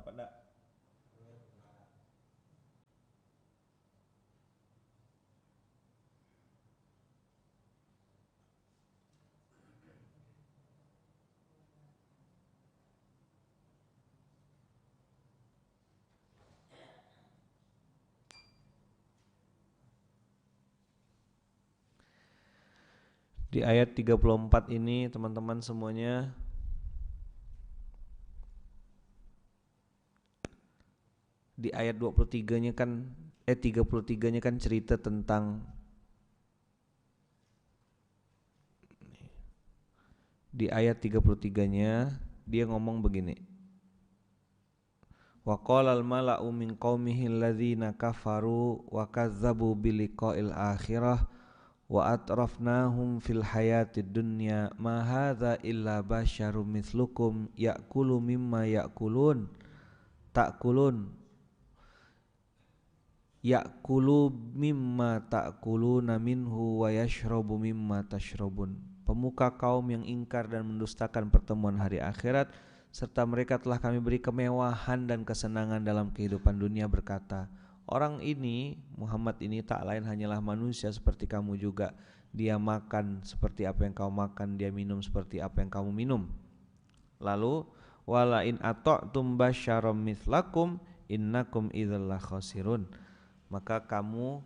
apa enggak? Di ayat 34 ini teman-teman semuanya, di ayat 23-nya kan 33-nya kan cerita tentang, di ayat 33-nya dia ngomong begini. Wa qalal mala'u min qaumihi alladzina kafaru wa kazzabu biliqa'il akhirah wa atrafnahum fil hayatid dunya ma hadza illa basyarum mithlukum ya'kulu mimma ya'kulun ta'kulun ya'kulu mimma ta'kuluna minhu wa yashrabu mimma tashrabun. Pemuka kaum yang ingkar dan mendustakan pertemuan hari akhirat serta mereka telah kami beri kemewahan dan kesenangan dalam kehidupan dunia berkata, orang ini, Muhammad ini tak lain hanyalah manusia seperti kamu juga. Dia makan seperti apa yang kamu makan, dia minum seperti apa yang kamu minum. Lalu wala in ata'tum basyaram mithlakum innakum idzal khasirun. Maka kamu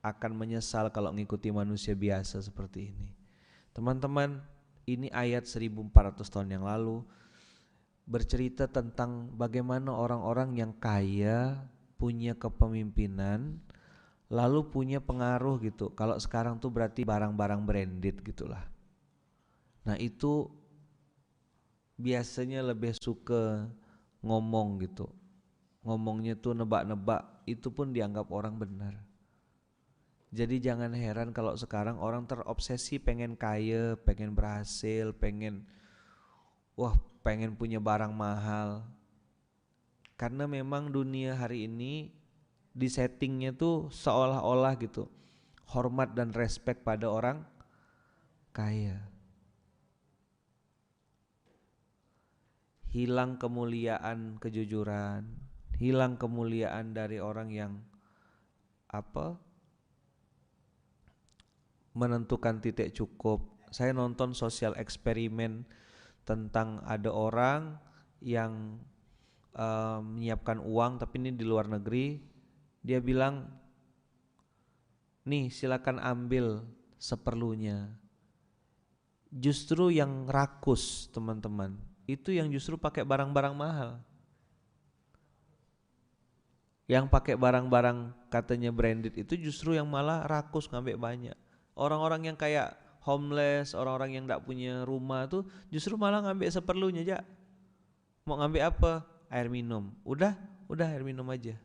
akan menyesal kalau mengikuti manusia biasa seperti ini. Teman-teman, ini ayat 1400 tahun yang lalu bercerita tentang bagaimana orang-orang yang kaya, punya kepemimpinan, lalu punya pengaruh gitu. Kalau sekarang tuh berarti barang-barang branded gitulah. Nah itu biasanya lebih suka ngomong gitu. Ngomongnya tuh nebak-nebak, itu pun dianggap orang benar. Jadi jangan heran kalau sekarang orang terobsesi pengen kaya, pengen berhasil, pengen punya barang mahal. Karena memang dunia hari ini di settingnya tuh seolah-olah gitu, hormat dan respect pada orang kaya. Hilang kemuliaan kejujuran, hilang kemuliaan dari orang yang menentukan titik cukup. Saya nonton sosial eksperimen tentang ada orang yang menyiapkan uang, tapi ini di luar negeri. Dia bilang, nih silakan ambil seperlunya. Justru yang rakus teman-teman, itu yang justru pakai barang-barang mahal. Yang pakai barang-barang katanya branded itu justru yang malah rakus ngambil banyak. Orang-orang yang kayak homeless, orang-orang yang gak punya rumah tuh justru malah ngambil seperlunya aja. Mau ngambil apa? Air minum. Udah air minum aja.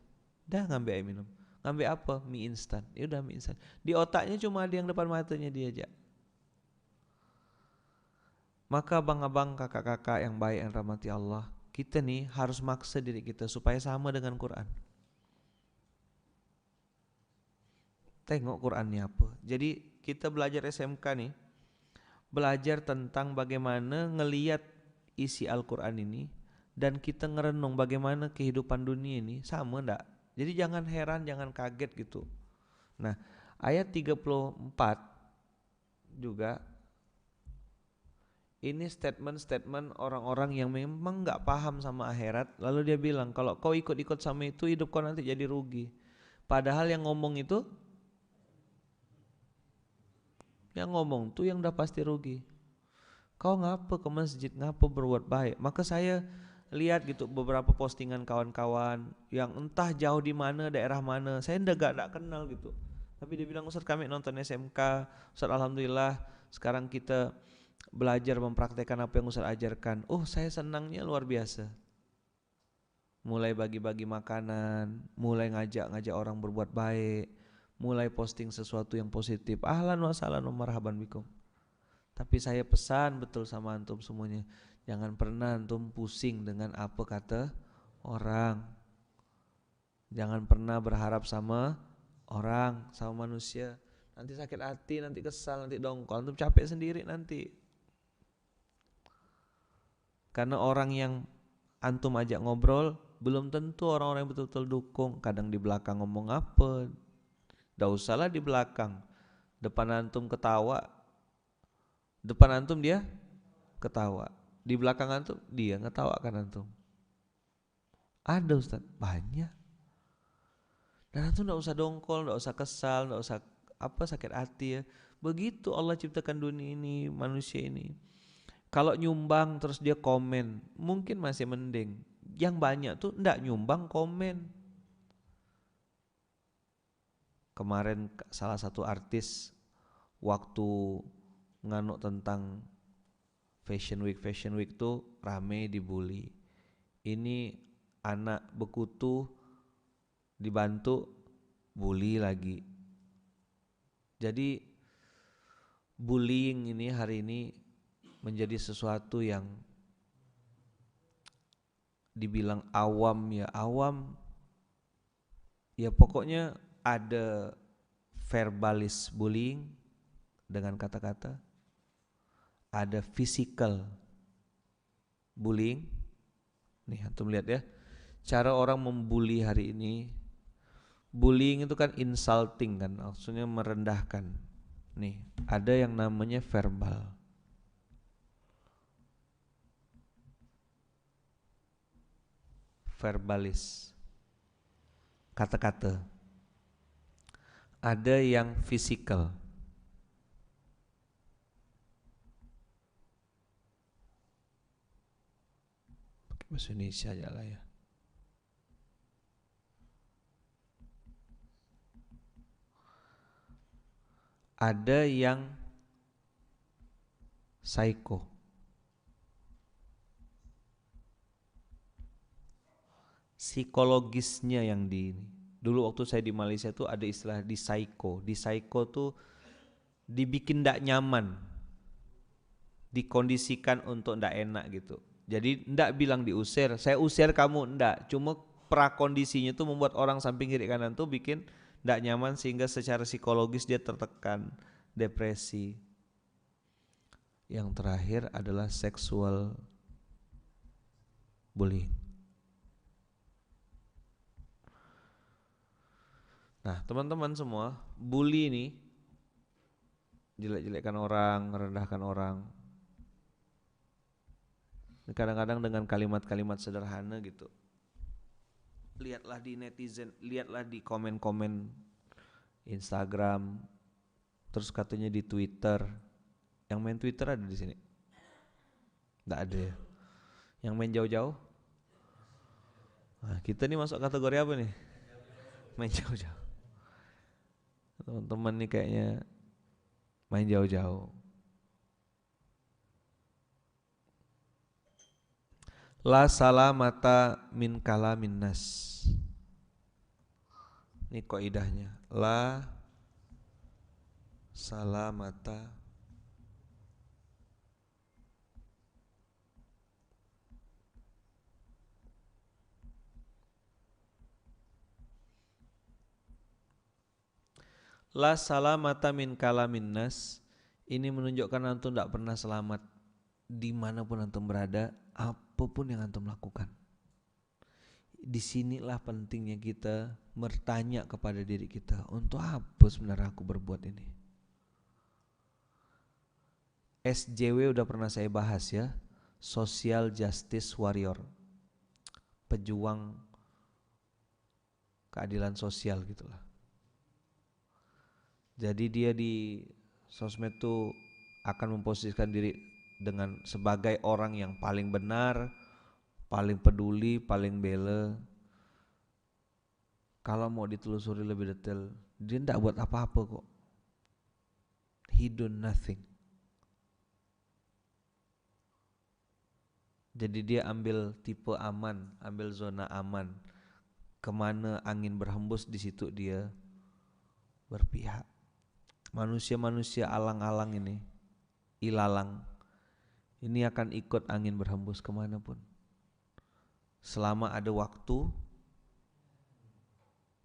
Udah ngambil air minum. Ngambil apa? Mie instan. Ya udah mie instan. Di otaknya cuma ada yang depan matanya dia aja. Maka abang-abang, kakak-kakak yang baik yang rahmati Allah, kita nih harus maksa diri kita supaya sama dengan Quran. Tengok Qurannya apa. Jadi kita belajar SMK nih, belajar tentang bagaimana ngelihat isi Al-Quran ini, dan kita ngerenung bagaimana kehidupan dunia ini sama enggak. Jadi jangan heran, jangan kaget gitu. Nah, ayat 34 juga ini statement-statement orang-orang yang memang enggak paham sama akhirat. Lalu dia bilang, kalau kau ikut-ikut sama itu, hidup kau nanti jadi rugi. Padahal yang ngomong tuh yang udah pasti rugi. Kau ngapa ke masjid, ngapa berbuat baik? Maka saya lihat gitu beberapa postingan kawan-kawan yang entah jauh di mana, daerah mana, saya enggak kenal gitu. Tapi dia bilang, Ustaz kami nonton SMK, Ustaz alhamdulillah sekarang kita belajar mempraktekkan apa yang Ustaz ajarkan. Oh saya senangnya luar biasa. Mulai bagi-bagi makanan, mulai ngajak-ngajak orang berbuat baik, mulai posting sesuatu yang positif. Ahlan wa sahlan wa marhaban bikum. Tapi saya pesan betul sama antum semuanya, jangan pernah antum pusing dengan apa kata orang. Jangan pernah berharap sama orang, sama manusia. Nanti sakit hati, nanti kesal, nanti dongkol, antum capek sendiri nanti. Karena orang yang antum ajak ngobrol, belum tentu orang-orang yang betul-betul dukung. Kadang di belakang ngomong apa, nggak usahlah di belakang, depan antum ketawa, depan antum dia ketawa, di belakang antum dia ngetawakan antum. Ada Ustaz, banyak. Dan antum nggak usah dongkol, nggak usah kesal, nggak usah sakit hati ya. Begitu Allah ciptakan dunia ini, manusia ini. Kalau nyumbang terus dia komen, mungkin masih mending. Yang banyak tuh ndak nyumbang, komen. Kemarin salah satu artis waktu nganuk tentang Fashion Week tuh rame dibully. Ini anak bekutu dibantu bully lagi. Jadi bullying ini hari ini menjadi sesuatu yang dibilang awam ya pokoknya ada verbalis bullying dengan kata-kata, ada physical bullying. Nih antum lihat ya, cara orang membuli hari ini. Bullying itu kan insulting kan, maksudnya merendahkan. Nih ada yang namanya verbal. Verbalis, kata-kata. Ada yang physical. Pakai bahasa Indonesia aja lah ya. Ada yang psycho. Psikologisnya yang dulu waktu saya di Malaysia tuh ada istilah di psycho. Di psycho tuh dibikin ndak nyaman, dikondisikan untuk ndak enak gitu. Jadi ndak bilang diusir, saya usir kamu, ndak. Cuma prakondisinya tuh membuat orang samping kiri kanan tuh bikin ndak nyaman sehingga secara psikologis dia tertekan, depresi. Yang terakhir adalah sexual bullying. Nah teman-teman semua, bully ini jelek-jelekkan orang, merendahkan orang. Kadang-kadang dengan kalimat-kalimat sederhana gitu. Lihatlah di netizen, lihatlah di komen-komen Instagram, terus katanya di Twitter. Yang main Twitter ada di sini? Nggak ada ya. Yang main jauh-jauh? Nah, kita nih masuk kategori apa nih? Main jauh-jauh. Teman-teman nih kayaknya main jauh-jauh. La salamata min kalamin nas. Ini kaidahnya. La salamata La salamata min kalamin nas. Ini menunjukkan antum tidak pernah selamat dimanapun antum berada, apapun yang antum lakukan. Disinilah pentingnya kita bertanya kepada diri kita, untuk apa sebenarnya aku berbuat ini. SJW udah pernah saya bahas ya, Social Justice Warrior, pejuang keadilan sosial gitulah. Jadi dia di sosmed tuh akan memposisikan diri dengan sebagai orang yang paling benar, paling peduli, paling bela. Kalau mau ditelusuri lebih detail, dia tidak buat apa-apa kok. He do nothing. Jadi dia ambil tipe aman, ambil zona aman. Kemana angin berhembus di situ dia berpihak. Manusia-manusia alang-alang ini, ilalang, ini akan ikut angin berhembus kemanapun. Selama ada waktu,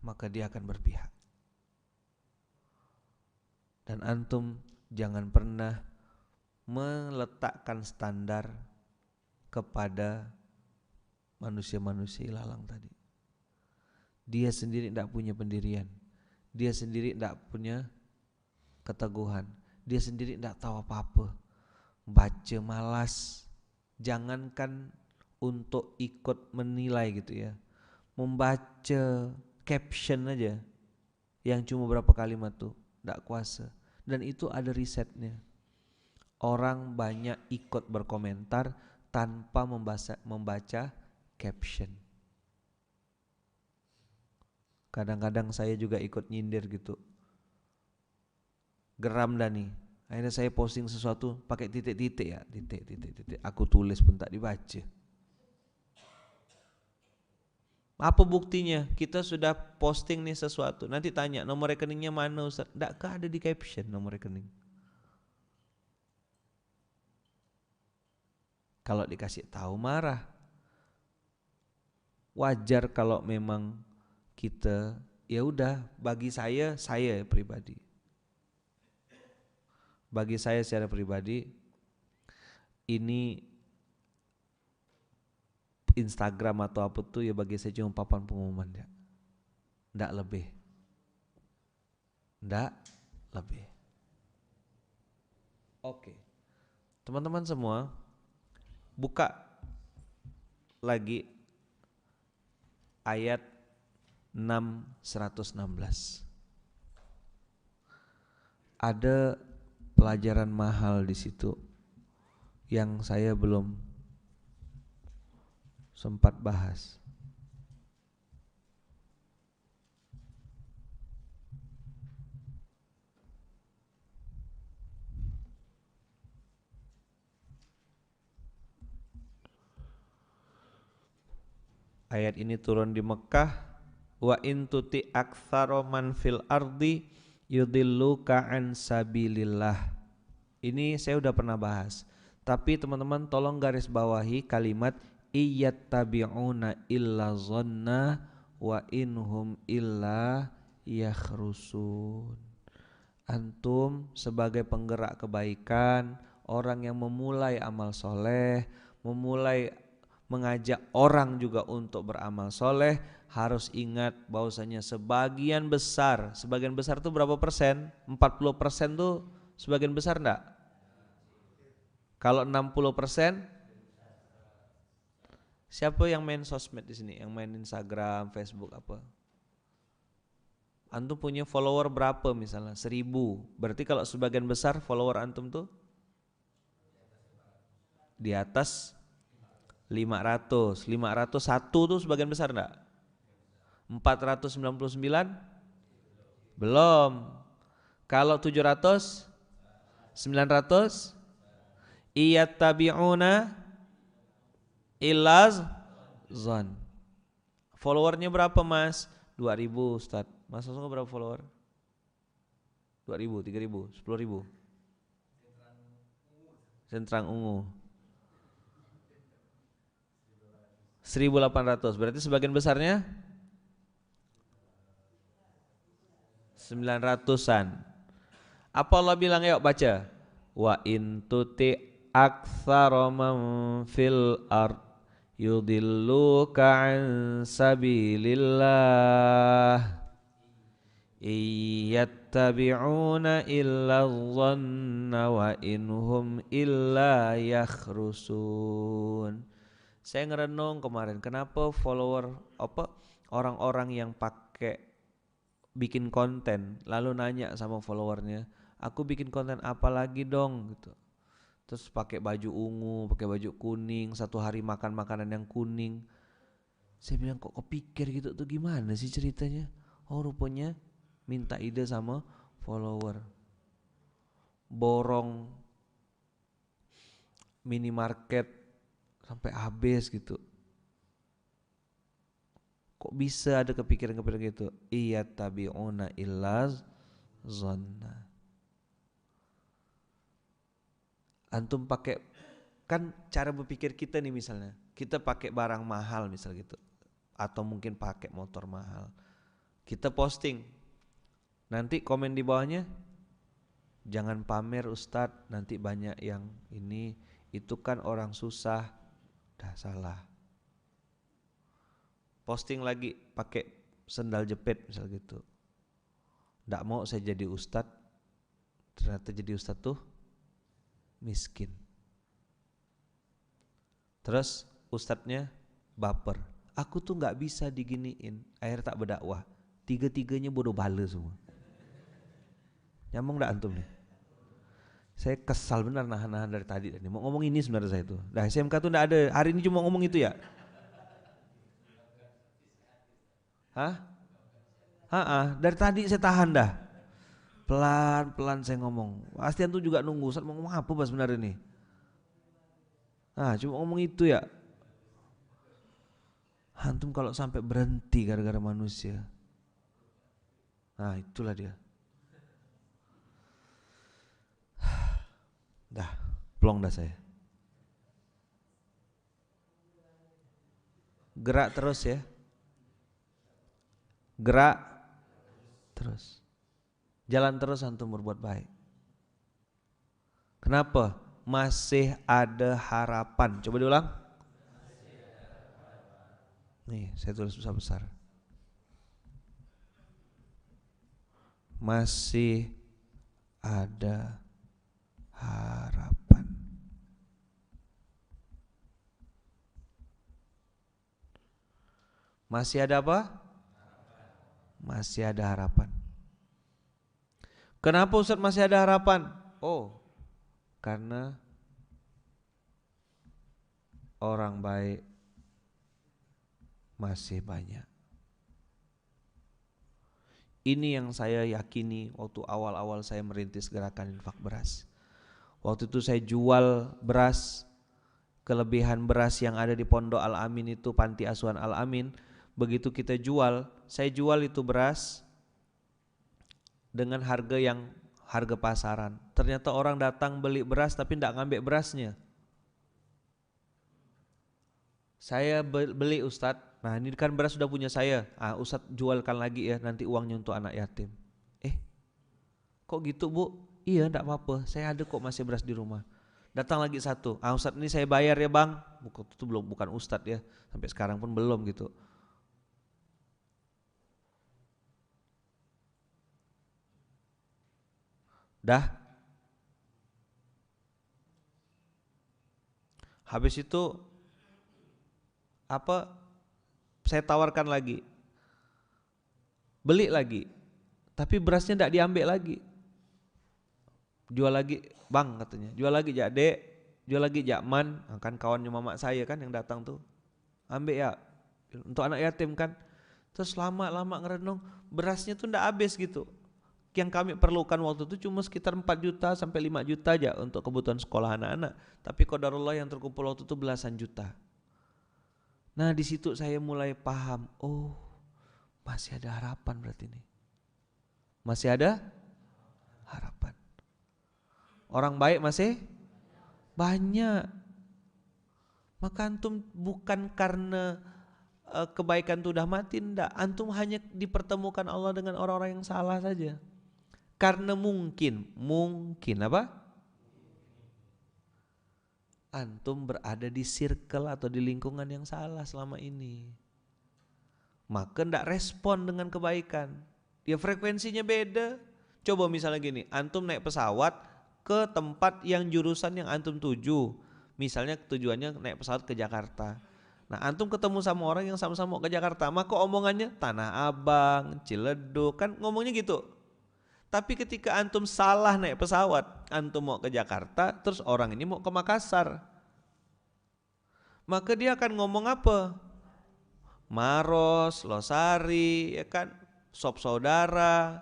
maka dia akan berpihak. Dan antum jangan pernah meletakkan standar kepada manusia-manusia ilalang tadi. Dia sendiri tidak punya pendirian, dia sendiri tidak punya keteguhan, dia sendiri tidak tahu apa-apa, baca malas, jangankan untuk ikut menilai gitu ya, membaca caption aja yang cuma berapa kalimat tuh tidak kuasa. Dan itu ada risetnya, orang banyak ikut berkomentar tanpa membaca caption. Kadang-kadang saya juga ikut nyindir gitu, geram dah nih, akhirnya saya posting sesuatu pakai titik-titik ya, titik, aku tulis pun tak dibaca. Apa buktinya? Kita sudah posting nih sesuatu, nanti tanya nomor rekeningnya mana Ustaz, enggak ada di caption nomor rekening. Kalau dikasih tahu marah. Wajar kalau memang kita, ya udah, bagi saya pribadi. Bagi saya secara pribadi, ini Instagram atau apa tuh ya bagi saya cuma papan pengumuman ya. Nggak lebih. Oke. Teman-teman semua, buka lagi ayat 116. Ada pelajaran mahal di situ yang saya belum sempat bahas. Ayat ini turun di Mekah. Wa in tuti aktsara man fil ardi yudilluka an sabilillah. Ini saya udah pernah bahas, tapi teman-teman tolong garis bawahi kalimat iyattabi'una illa zanna wa inhum illa yakhrusun. Antum sebagai penggerak kebaikan, orang yang memulai amal soleh, memulai mengajak orang juga untuk beramal soleh, harus ingat bahwasanya sebagian besar itu berapa persen? 40% tuh sebagian besar enggak? Kalau 60%, siapa yang main sosmed di sini? Yang main Instagram, Facebook apa? Antum punya follower berapa misalnya? 1000. Berarti kalau sebagian besar follower antum tuh di atas 500. 501 tuh sebagian besar enggak? 499 belum. Kalau 700, 900, iyattabi'una illaz zon. Followernya berapa mas? 2000 Ustaz. Mas Sosok berapa follower? 2000, 3000, 10.000. Sentrang ungu 1800. Berarti sebagian besarnya 900-an. Apa Allah bilang, yuk baca. Wa in tuti aktsara man fil ard yudilluka an sabilillah iyattabi'una illa dhanna wa inhum illa yakhrusun. Saya ngerenung kemarin, kenapa follower orang-orang yang pakai bikin konten lalu nanya sama followernya, aku bikin konten apa lagi dong gitu. Terus pakai baju ungu, pakai baju kuning, satu hari makan makanan yang kuning. Saya bilang kok kepikir gitu tuh, gimana sih ceritanya? Oh rupanya minta ide sama follower. Borong minimarket sampai habis gitu. Kok bisa ada kepikiran-kepikiran gitu? Iyattabi'una illaz zanna. Antum pakai, kan cara berpikir kita nih misalnya, kita pakai barang mahal misal gitu, atau mungkin pakai motor mahal, kita posting, nanti komen di bawahnya, jangan pamer Ustadz, nanti banyak yang ini, itu kan orang susah. Dah salah. posting lagi pakai sendal jepit misal gitu. Nggak mau saya jadi ustadz, ternyata jadi ustadz tuh miskin. Terus ustadznya baper, aku tuh nggak bisa diginiin, akhirnya tak berdakwah. Tiga-tiganya bodoh bala semua. Nyambung nggak antum nih? Saya kesal benar nahan-nahan dari tadi. Mau ngomong ini sebenarnya saya tuh. Dah SMK tuh nggak ada. Hari ini cuma ngomong itu ya. Hah? Dari tadi saya tahan dah. Pelan-pelan saya ngomong. Pasti antum juga nunggu. Ustaz mau ngomong apa pas sebenarnya ini? Cuma ngomong itu ya. Antum kalau sampai berhenti gara-gara manusia. Nah itulah dia. Dah, plong dah saya. Gerak terus ya. Gerak terus. Jalan terus antum berbuat baik. Kenapa? Masih ada harapan. Coba diulang. Nih, saya tulis besar-besar. Masih ada harapan. Masih ada apa? Masih ada harapan. Kenapa Ustaz masih ada harapan? Oh, karena orang baik masih banyak. Ini yang saya yakini waktu awal-awal saya merintis gerakan infak beras. Waktu itu saya jual beras, kelebihan beras yang ada di Pondok Al-Amin itu, Panti Asuhan Al-Amin. Begitu kita jual, saya jual itu beras dengan harga pasaran. Ternyata orang datang beli beras tapi tidak ngambil berasnya. Saya beli Ustadz, nah ini kan beras sudah punya saya, Ustadz jualkan lagi ya, nanti uangnya untuk anak yatim. Kok gitu Bu? Iya enggak apa-apa, saya ada kok masih beras di rumah. Datang lagi satu, Ustadz ini saya bayar ya Bang. Itu bukan Ustadz ya, sampai sekarang pun belum gitu. Dah. Habis itu saya tawarkan lagi, beli lagi, tapi berasnya tidak diambil lagi. Jual lagi Bang katanya, jual lagi Jak Dek, jual lagi Jakman, kan kawannya mamak saya kan yang datang tuh, ambil ya untuk anak yatim kan. Terus lama-lama ngerenung, berasnya tuh tidak habis gitu. Yang kami perlukan waktu itu cuma sekitar 4 juta sampai 5 juta aja untuk kebutuhan sekolah anak-anak, tapi qadarullah yang terkumpul waktu itu belasan juta. Nah di situ saya mulai paham, oh masih ada harapan berarti ini. Masih ada harapan. Orang baik masih banyak. Maka antum bukan karena kebaikan itu udah mati, enggak. Antum hanya dipertemukan Allah dengan orang-orang yang salah saja. Karena mungkin apa? Antum berada di circle atau di lingkungan yang salah selama ini, maka tidak respon dengan kebaikan. Ya frekuensinya beda. Coba misalnya gini, antum naik pesawat ke tempat yang jurusan yang antum tuju, misalnya tujuannya naik pesawat ke Jakarta. Nah antum ketemu sama orang yang sama-sama mau ke Jakarta, maka omongannya Tanah Abang, Ciledug, kan ngomongnya gitu. Tapi ketika antum salah naik pesawat, antum mau ke Jakarta, terus orang ini mau ke Makassar, maka dia akan ngomong apa? Maros, Losari, ya kan, sop saudara,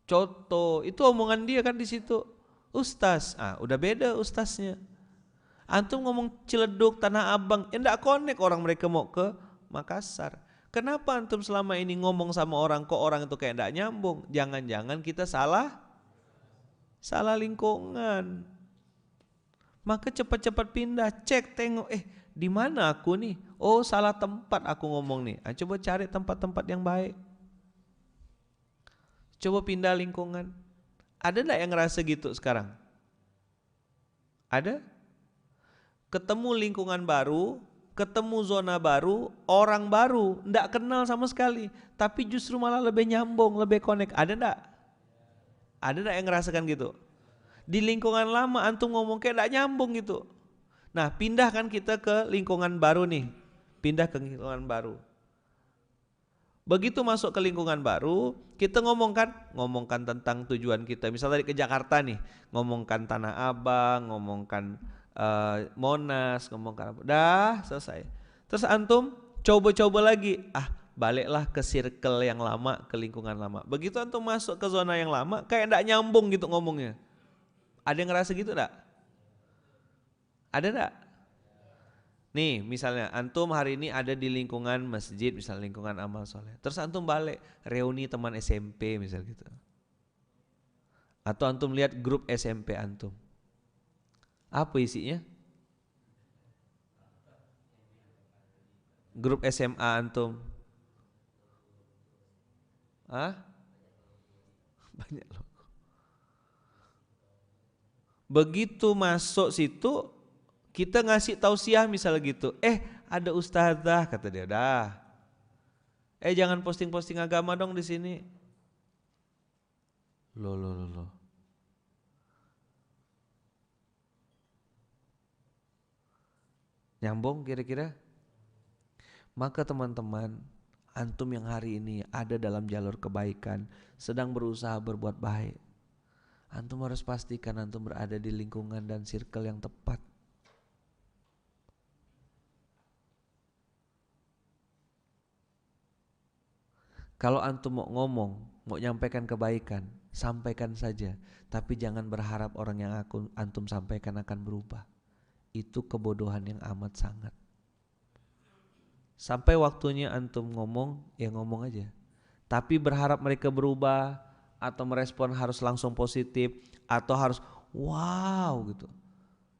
coto, itu omongan dia kan di situ. Ustaz, udah beda ustaznya. Antum ngomong Ciledug, Tanah Abang, enggak connect orang mereka mau ke Makassar. Kenapa antum selama ini ngomong sama orang kok orang itu kayak enggak nyambung? Jangan-jangan kita salah lingkungan. Maka cepat-cepat pindah, cek, tengok, di mana aku nih? Oh salah tempat aku ngomong nih. Coba cari tempat-tempat yang baik. Coba pindah lingkungan. Ada enggak yang ngerasa gitu sekarang? Ada? Ketemu lingkungan baru, ketemu zona baru, orang baru, ndak kenal sama sekali, tapi justru malah lebih nyambung, lebih connect. Ada ndak? Ada ndak yang ngerasakan gitu? Di lingkungan lama antum ngomong kayak ndak nyambung gitu. Nah, pindahkan kita ke lingkungan baru nih. Pindah ke lingkungan baru. Begitu masuk ke lingkungan baru, kita ngomongkan tentang tujuan kita. Misal tadi ke Jakarta nih, ngomongkan Tanah Abang, ngomongkan Monas, ngomongkan apa. Dah selesai. Terus antum coba-coba lagi. Baliklah ke circle yang lama, ke lingkungan lama. Begitu antum masuk ke zona yang lama, kayak ndak nyambung gitu ngomongnya. Ada yang ngerasa gitu ndak? Ada ndak? Nih misalnya antum hari ini ada di lingkungan masjid, misalnya lingkungan amal soleh. Terus antum balik reuni teman SMP misal gitu. Atau antum lihat grup SMP antum. Apa isinya? Grup SMA antum. Banyak loh. Begitu masuk situ kita ngasih tausiah misal gitu. Ada ustazah kata dia, dah. Jangan posting-posting agama dong di sini. Loh. Nyambung kira-kira? Maka teman-teman, antum yang hari ini ada dalam jalur kebaikan, sedang berusaha berbuat baik, antum harus pastikan antum berada di lingkungan dan circle yang tepat. Kalau antum mau ngomong, mau nyampaikan kebaikan, sampaikan saja, tapi jangan berharap orang yang antum sampaikan akan berubah. Itu kebodohan yang amat sangat. Sampai waktunya antum ngomong, ya ngomong aja. Tapi berharap mereka berubah atau merespon harus langsung positif atau harus wow gitu.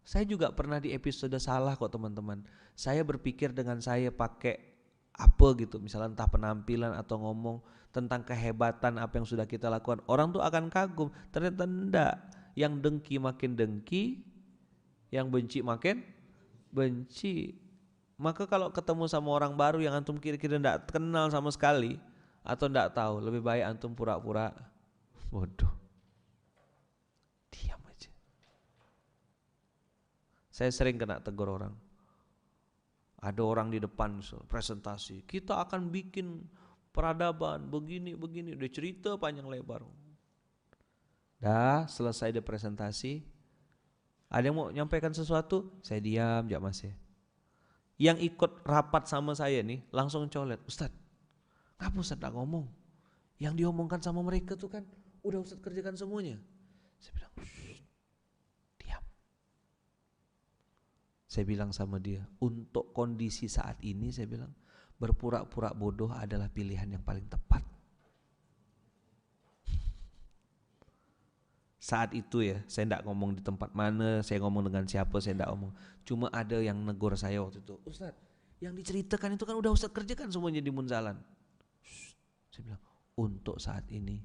Saya juga pernah di episode salah kok teman-teman. Saya berpikir dengan saya pakai apa gitu, misalnya entah penampilan atau ngomong tentang kehebatan apa yang sudah kita lakukan, orang tuh akan kagum. Ternyata enggak. Yang dengki makin dengki, yang benci makin benci. Maka kalau ketemu sama orang baru yang antum kira-kira enggak kenal sama sekali atau enggak tahu, lebih baik antum pura-pura bodoh, diam aja. Saya sering kena tegur orang. Ada orang di depan presentasi, kita akan bikin peradaban begini, udah cerita panjang lebar. Dah selesai di presentasi, ada yang mau nyampaikan sesuatu, saya diam aja Mas ya. Yang ikut rapat sama saya nih langsung colet, Ustadz, ngapa Ustadz gak ngomong? Yang diomongkan sama mereka tuh kan udah Ustadz kerjakan semuanya. Saya bilang, diam. Saya bilang sama dia, untuk kondisi saat ini saya bilang, berpura-pura bodoh adalah pilihan yang paling tepat. Saat itu ya, saya enggak ngomong di tempat mana, saya ngomong dengan siapa, saya enggak ngomong. Cuma ada yang negur saya waktu itu, Ustadz, yang diceritakan itu kan udah Ustadz kerjakan semuanya di Munzalan. Saya bilang, untuk saat ini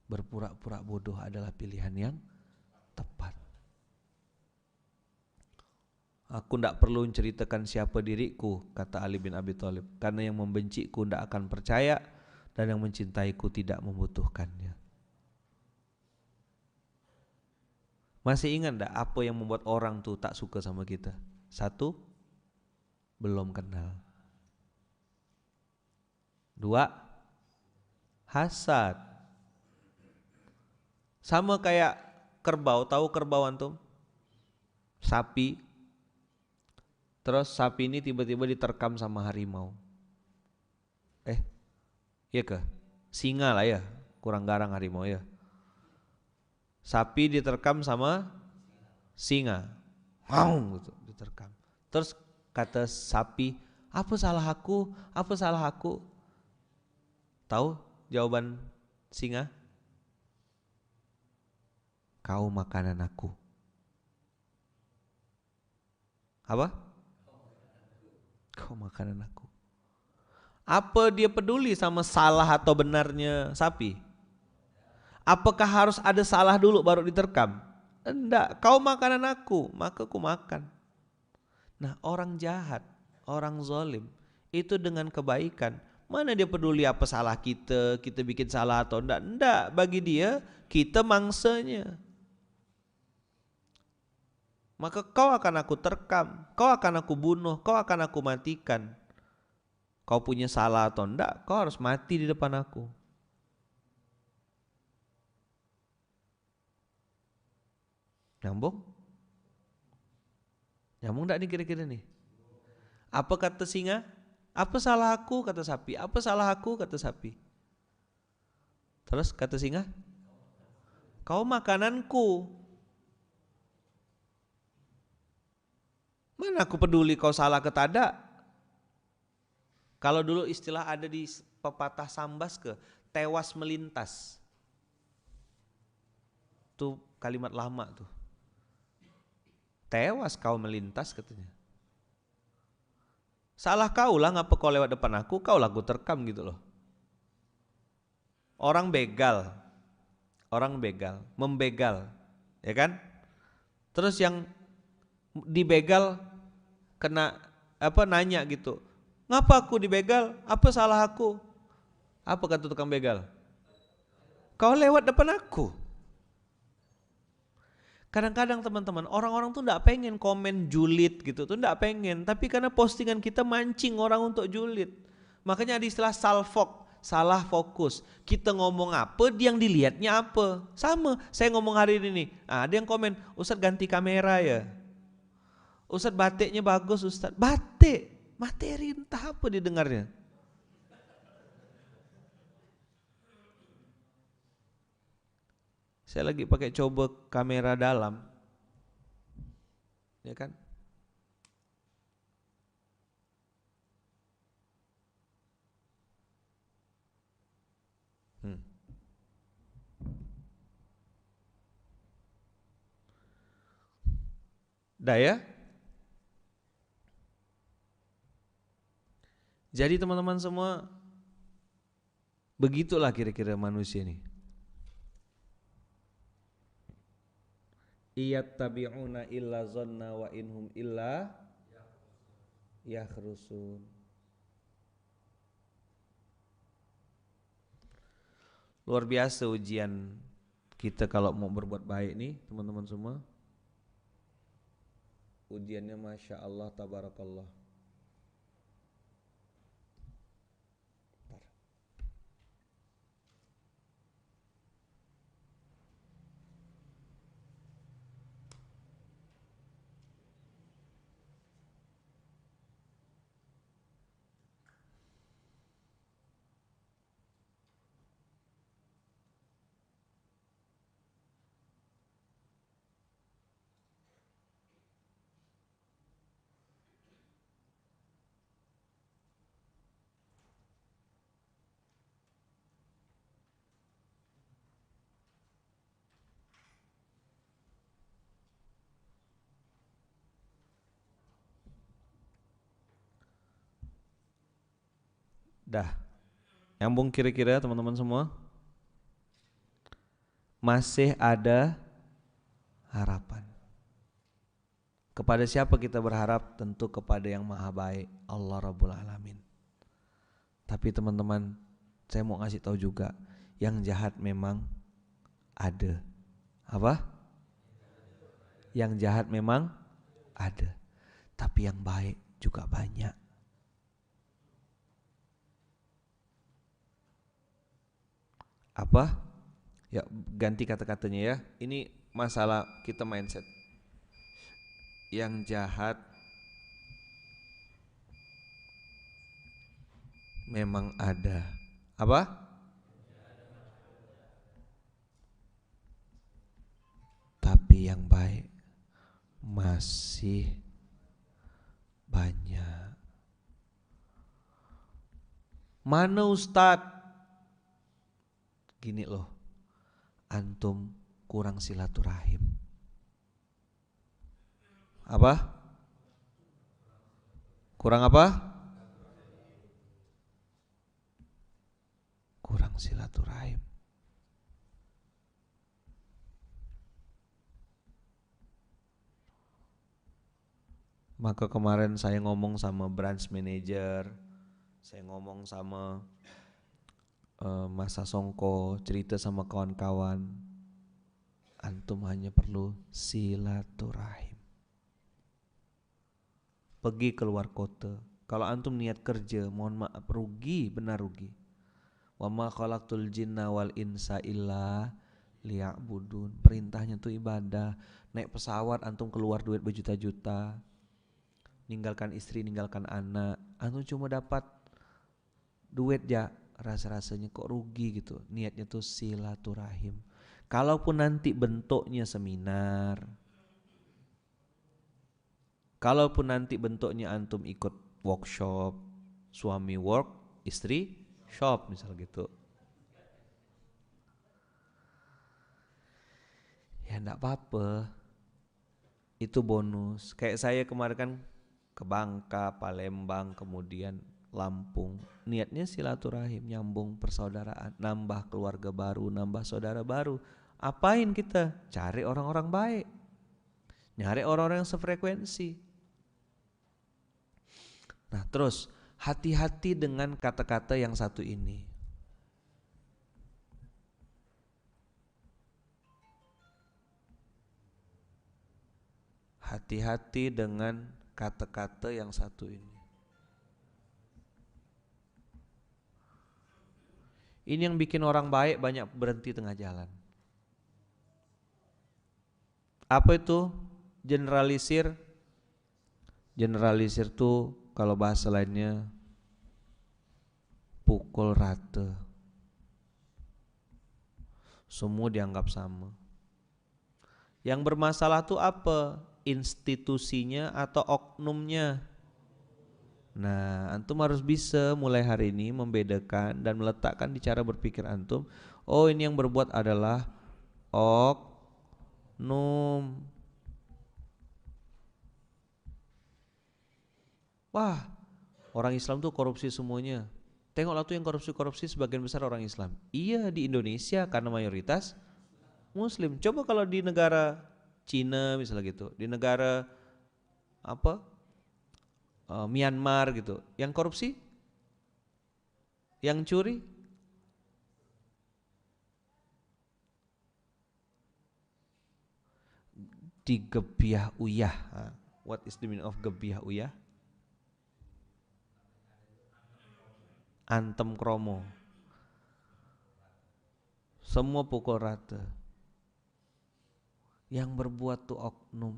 berpura-pura bodoh adalah pilihan yang tepat. Aku tidak perlu menceritakan siapa diriku, kata Ali bin Abi Thalib, karena yang membenciku tidak akan percaya dan yang mencintaiku tidak membutuhkannya. Masih ingat tidak apa yang membuat orang tuh tak suka sama kita? Satu, belum kenal. Dua, hasad. Sama kayak kerbau, tahu kerbau antum? Sapi. Terus sapi ini tiba-tiba diterkam sama harimau. Iya ke? Singa lah ya, kurang garang harimau ya. Sapi diterkam sama singa. Gitu, diterkam. Terus kata sapi, apa salah aku? Apa salah aku? Tahu jawaban singa? Kau makanan aku. Apa? Kau makanan aku. Apa dia peduli sama salah atau benarnya sapi? Apakah harus ada salah dulu baru diterkam? Enggak, kau makanan aku, maka aku makan. Nah, orang jahat orang zalim itu dengan kebaikan. Mana dia peduli apa salah kita, kita bikin salah atau enggak? Enggak, bagi dia kita mangsanya. Maka kau akan aku terkam, kau akan aku bunuh, kau akan aku matikan. Kau punya salah atau enggak, kau harus mati di depan aku. Nyambung? Nyambung enggak nih kira-kira nih? Apa kata singa? Apa salah aku, kata sapi. Apa salah aku, kata sapi. Terus kata singa, kau makananku. Mana aku peduli kau salah ke tada. Kalau dulu istilah ada di pepatah Sambas ke tewas melintas. Itu kalimat lama tuh. Tewas kau melintas katanya. Salah kau lah ngapa kau lewat depan aku, kau lah aku terkam gitu loh. Orang begal, membegal, ya kan? Terus yang dibegal kena nanya gitu, ngapa aku dibegal? Apa salah aku? Apa kata tukang begal? Kau lewat depan aku. Kadang-kadang teman-teman, orang-orang tuh enggak pengen komen julid gitu tuh, enggak pengen, tapi karena postingan kita mancing orang untuk julid. Makanya ada istilah salfok, salah fokus. Kita ngomong apa, dia yang dilihatnya apa. Sama, saya ngomong hari ini nih, ada yang komen, Ustadz ganti kamera ya. Ustadz batiknya bagus Ustadz. Batik, materi entah apa didengarnya. Saya lagi pakai coba kamera dalam, ya kan? Dah ya. Jadi teman-teman semua, begitulah kira-kira manusia ini. Iyattabi'una illa zanna wa inhum illa yakhrusun. Luar biasa ujian kita kalau mau berbuat baik nih teman-teman semua. Ujiannya Masya Allah tabarakallah. Dah, nyambung kira-kira teman-teman semua? Masih ada harapan. Kepada siapa kita berharap? Tentu kepada yang maha baik, Allah Rabbul Alamin. Tapi teman-teman, saya mau ngasih tahu juga, yang jahat memang ada. Apa? Yang jahat memang ada. Tapi yang baik juga banyak. Apa? Ya ganti kata-katanya ya. Ini masalah kita mindset. Yang jahat memang ada. Apa? Tapi yang baik masih banyak. Mana Ustadz? Gini loh, antum kurang silaturahim. Apa? Kurang apa? Kurang silaturahim. Maka kemarin saya ngomong sama branch manager, saya ngomong sama Mas Songko, cerita sama kawan-kawan, antum hanya perlu silaturahim. Pergi keluar kota. Kalau antum niat kerja, mohon maaf, rugi, benar rugi. Wa ma khalaqtul jinna wal insa illa liya'budun. Perintahnya tuh ibadah. Naik pesawat antum keluar duit berjuta-juta, ninggalkan istri, ninggalkan anak, antum cuma dapat duit ya, rasa-rasanya kok rugi gitu. Niatnya tuh silaturahim. Kalaupun nanti bentuknya seminar, kalaupun nanti bentuknya antum ikut workshop, suami work, istri shop misal gitu, ya enggak apa-apa, itu bonus. Kayak saya kemarin kan ke Bangka, Palembang, kemudian Lampung, niatnya silaturahim, nyambung persaudaraan, nambah keluarga baru, nambah saudara baru. Apain kita? Cari orang-orang baik, nyari orang-orang yang sefrekuensi. Nah terus hati-hati dengan kata-kata yang satu ini. Hati-hati dengan kata-kata yang satu ini. Ini yang bikin orang baik banyak berhenti tengah jalan. Apa itu? Generalisir. Generalisir tuh kalau bahasa lainnya pukul rata. Semua dianggap sama. Yang bermasalah tuh apa? Institusinya atau oknumnya. Nah, antum harus bisa mulai hari ini membedakan dan meletakkan di cara berpikir antum. Oh, ini yang berbuat adalah oknum. Wah, orang Islam tuh korupsi semuanya. Tengoklah tuh yang korupsi-korupsi sebagian besar orang Islam. Iya, di Indonesia karena mayoritas Muslim. Coba kalau di negara Cina misalnya gitu, di negara apa Myanmar gitu, yang korupsi, yang curi, digebiah uyah. What is the meaning of gebiah uyah? Antem kromo. Semua pukul rata. Yang berbuat tuh oknum.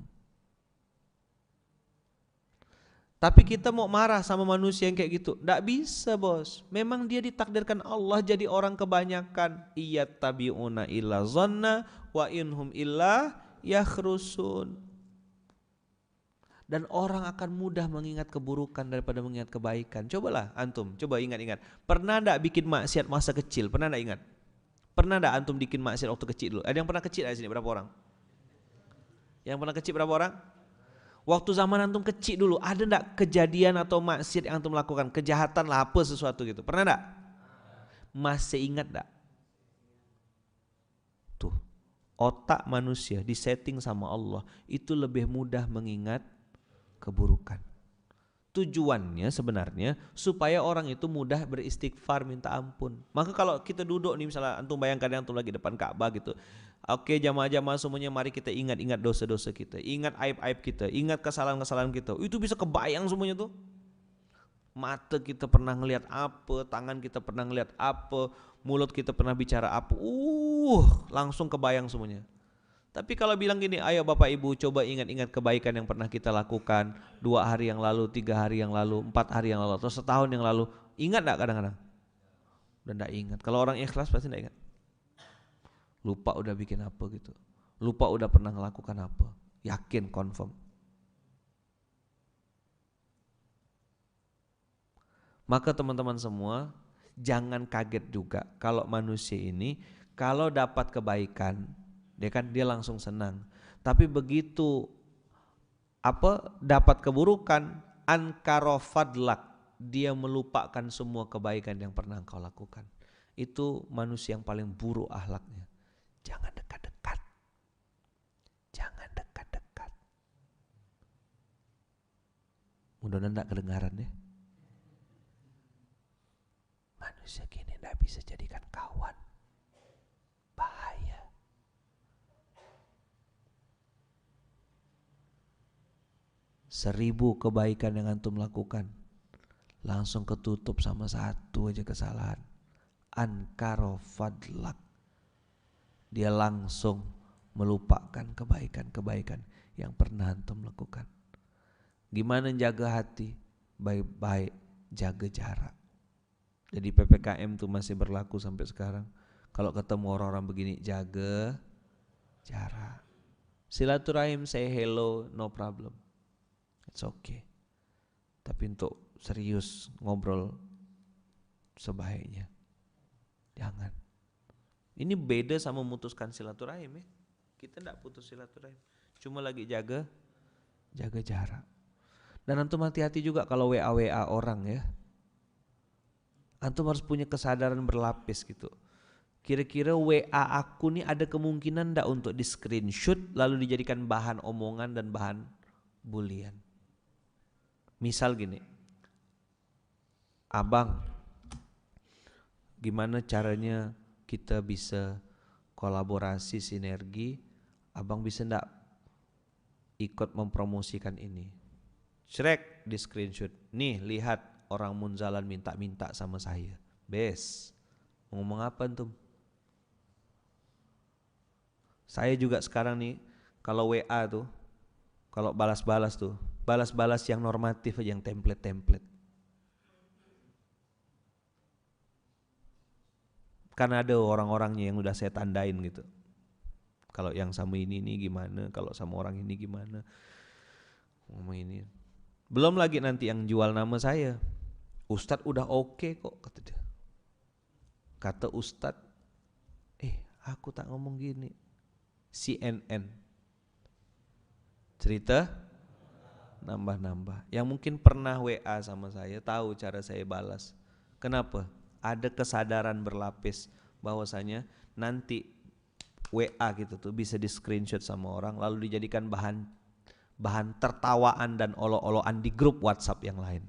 Tapi kita mau marah sama manusia yang kayak gitu? Nggak bisa bos. Memang dia ditakdirkan Allah jadi orang kebanyakan. Iyattabi'una illa zanna wa inhum illa yakhrusun. Dan orang akan mudah mengingat keburukan daripada mengingat kebaikan. Cobalah antum, coba ingat-ingat. Pernah nggak bikin maksiat masa kecil? Pernah nggak ingat? Pernah nggak antum bikin maksiat waktu kecil dulu? Ada yang pernah kecil di sini? Berapa orang? Yang pernah kecil berapa orang? Waktu zaman antum kecil dulu, ada enggak kejadian atau maksiat yang antum lakukan? Kejahatan lah, apa sesuatu gitu. Pernah enggak? Masih ingat enggak? Tuh, otak manusia disetting sama Allah itu lebih mudah mengingat keburukan. Tujuannya sebenarnya supaya orang itu mudah beristighfar, minta ampun. Maka kalau kita duduk nih, misalnya antum bayangkan antum lagi depan Ka'bah gitu. Oke, jamaah-jamaah semuanya, mari kita ingat-ingat dosa-dosa kita, ingat aib-aib kita, ingat kesalahan-kesalahan kita. Itu bisa kebayang semuanya tuh. Mata kita pernah ngelihat apa, tangan kita pernah ngelihat apa, mulut kita pernah bicara apa. Langsung kebayang semuanya. Tapi kalau bilang gini, ayo Bapak Ibu coba ingat-ingat kebaikan yang pernah kita lakukan 2 hari yang lalu, 3 hari yang lalu, 4 hari yang lalu, atau setahun yang lalu. Ingat gak kadang-kadang? Udah gak ingat. Kalau orang ikhlas pasti gak ingat. Lupa udah bikin apa gitu. Lupa udah pernah melakukan apa. Yakin, confirm. Maka teman-teman semua, jangan kaget juga kalau manusia ini kalau dapat kebaikan, dia langsung senang. Tapi begitu dapat keburukan, ankara fadlak, dia melupakan semua kebaikan yang pernah engkau lakukan. Itu manusia yang paling buruk akhlaknya. Jangan dekat-dekat. Jangan dekat-dekat. Mudah-mudahan tidak kedengaran ya. Manusia kini tidak bisa jadikan kawan. Bahaya. Seribu kebaikan yang antum lakukan, langsung ketutup sama satu aja kesalahan. Ankaro fadlak. Dia langsung melupakan kebaikan-kebaikan yang pernah antum lakukan. Gimana jaga hati? Baik-baik, jaga jarak. Jadi PPKM tuh masih berlaku sampai sekarang. Kalau ketemu orang-orang begini, jaga jarak. Silaturahim, say hello, no problem. It's okay. Tapi untuk serius ngobrol sebaiknya jangan. Ini beda sama memutuskan silaturahim ya. Kita tidak putus silaturahim, cuma lagi jaga jarak. Dan antum hati-hati juga kalau WA orang ya. Antum harus punya kesadaran berlapis gitu. Kira-kira WA aku nih ada kemungkinan enggak untuk di screenshot lalu dijadikan bahan omongan dan bahan bulian. Misal gini, abang, gimana caranya kita bisa kolaborasi sinergi? Abang bisa enggak ikut mempromosikan ini? Shrek di screenshot. Nih lihat orang Munzalan minta-minta sama saya. Bes, ngomong apa antum? Saya juga sekarang nih kalau WA tuh, kalau balas-balas tuh, balas-balas yang normatif aja, yang template-template. Karena ada orang-orangnya yang udah saya tandain gitu. Kalau yang sama ini gimana, kalau sama orang ini gimana. Ngomong ini. Belum lagi nanti yang jual nama saya. Ustadz udah oke kok, kata dia. Kata Ustadz, aku tak ngomong gini. CNN. Cerita nambah-nambah. Yang mungkin pernah WA sama saya, tahu cara saya balas. Kenapa? Ada kesadaran berlapis bahwasanya nanti WA gitu tuh bisa di screenshot sama orang lalu dijadikan bahan tertawaan dan olo-oloan di grup WhatsApp yang lain.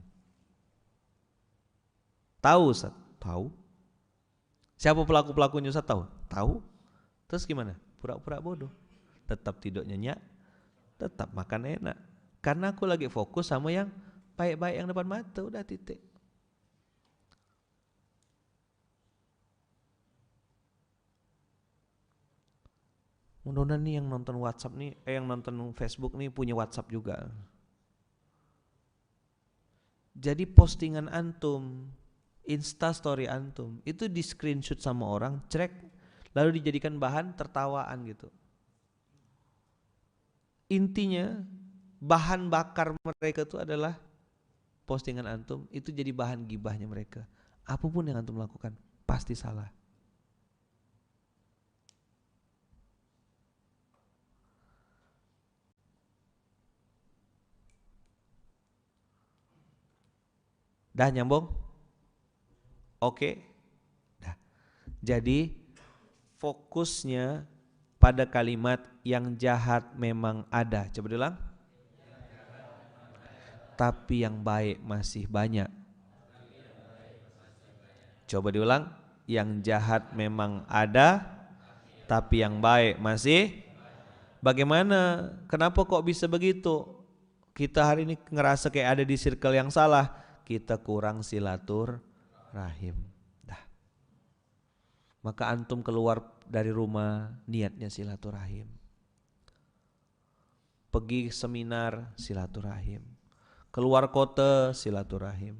Tahu Ustaz? Tahu. Siapa pelaku-pelakunya Ustaz? Tahu. Terus gimana? Pura-pura bodoh. Tetap tidur nyenyak, tetap makan enak. Karena aku lagi fokus sama yang baik-baik yang depan mata, udah titik. Mudah-mudahan nih yang nonton WhatsApp nih, yang nonton Facebook nih punya WhatsApp juga. Jadi postingan antum, Instastory antum, itu di screenshot sama orang, cek, lalu dijadikan bahan tertawaan gitu. Intinya bahan bakar mereka itu adalah postingan antum, itu jadi bahan gibahnya mereka. Apapun yang antum lakukan, pasti salah. Dah nyambung? Oke. Dah. Jadi fokusnya pada kalimat yang jahat memang ada. Coba diulang. Tapi yang baik masih banyak. Coba diulang. Yang jahat memang ada, tapi yang baik masih. Bagaimana? Kenapa kok bisa begitu? Kita hari ini ngerasa kayak ada di circle yang salah. Kita kurang silaturahim. Dah. Maka antum keluar dari rumah niatnya silaturahim. Pergi seminar silaturahim. Keluar kota silaturahim.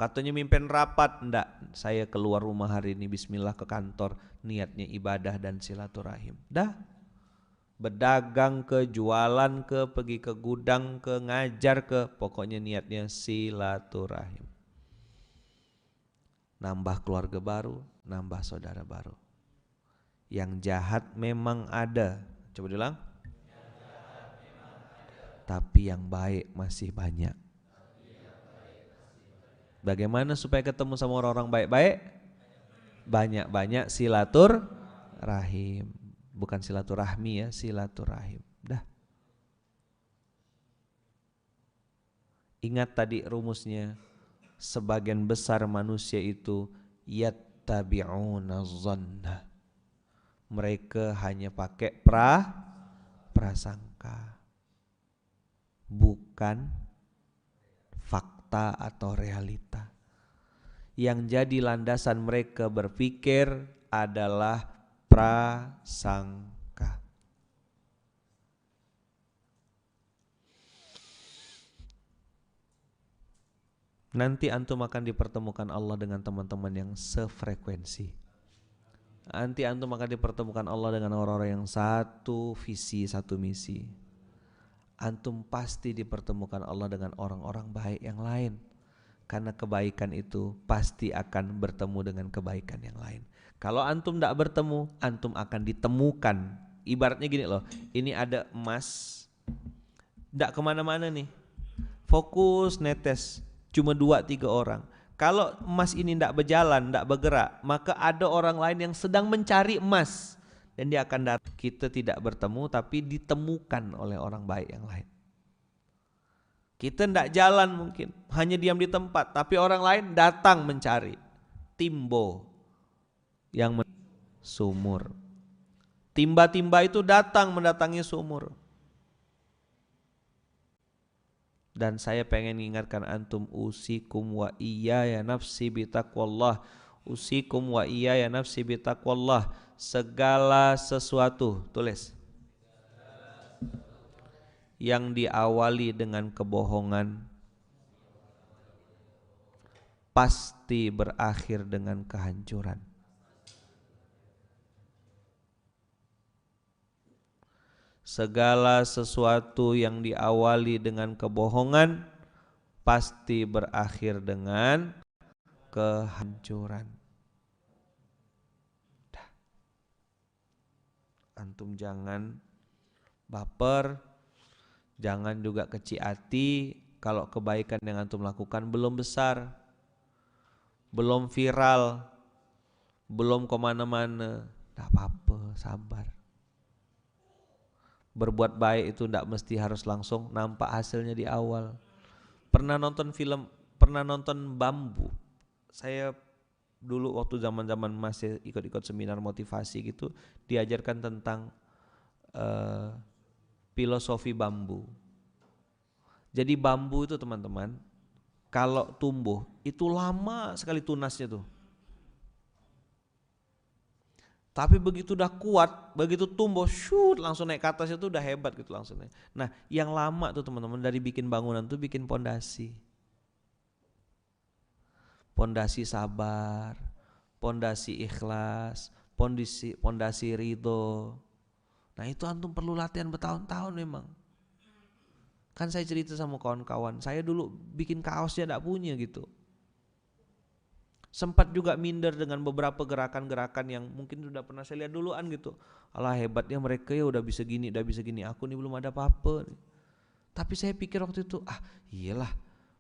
Katanya mimpin rapat, enggak. Saya keluar rumah hari ini bismillah ke kantor, niatnya ibadah dan silaturahim. Dah. Berdagang ke, jualan ke, pergi ke gudang ke, ngajar ke, pokoknya niatnya silaturahim. Nambah keluarga baru, nambah saudara baru. Yang jahat memang ada. Coba diulang. Tapi yang baik masih banyak. Bagaimana supaya ketemu sama orang-orang baik-baik? Banyak-banyak silaturahim. Bukan silaturahmi ya, silaturahim. Dah. Ingat tadi rumusnya, sebagian besar manusia itu yattabi'una dhanna. Mereka hanya pakai prasangka, bukan fakta atau realita. Yang jadi landasan mereka berpikir adalah prasangka. Nanti antum akan dipertemukan Allah dengan teman-teman yang sefrekuensi. Nanti antum akan dipertemukan Allah dengan orang-orang yang satu visi, satu misi. Antum pasti dipertemukan Allah dengan orang-orang baik yang lain. Karena kebaikan itu pasti akan bertemu dengan kebaikan yang lain. Kalau antum tidak bertemu, antum akan ditemukan. Ibaratnya gini loh, ini ada emas, tidak kemana-mana nih, fokus netes, cuma 2-3 orang. Kalau emas ini tidak berjalan, tidak bergerak, maka ada orang lain yang sedang mencari emas, dan dia akan datang. Kita tidak bertemu, tapi ditemukan oleh orang baik yang lain. Kita tidak jalan mungkin, hanya diam di tempat, tapi orang lain datang mencari. Timbo yang sumur. Timba-timba itu datang mendatangi sumur. Dan saya pengen mengingatkan antum, usikum wa iyaya nafsi bitaqwallah. Usikum wa iyaya nafsi bitaqwallah. Segala sesuatu, tulis, yang diawali dengan kebohongan pasti berakhir dengan kehancuran. Segala sesuatu yang diawali dengan kebohongan pasti berakhir dengan kehancuran. Antum jangan baper, jangan juga kecil hati kalau kebaikan yang antum lakukan belum besar, belum viral, belum kemana-mana. Tidak apa-apa, sabar. Berbuat baik itu tidak mesti harus langsung nampak hasilnya di awal. Pernah nonton film, pernah nonton Bambu. Saya dulu waktu zaman-zaman masih ikut-ikut seminar motivasi gitu, diajarkan tentang filosofi bambu. Jadi bambu itu teman-teman, kalau tumbuh itu lama sekali tunasnya tuh. Tapi begitu udah kuat, begitu tumbuh, shoot, langsung naik ke atas itu udah hebat gitu langsung naik. Nah, yang lama tuh teman-teman, dari bikin bangunan tuh bikin pondasi. Pondasi sabar, pondasi ikhlas, pondasi ridho. Nah, itu antum perlu latihan bertahun-tahun memang. Kan saya cerita sama kawan-kawan, saya dulu bikin kaosnya enggak punya gitu. Sempat juga minder dengan beberapa gerakan-gerakan yang mungkin sudah pernah saya lihat duluan gitu. Alah, hebatnya mereka ya udah bisa gini, aku nih belum ada apa-apa. Tapi saya pikir waktu itu, iyalah,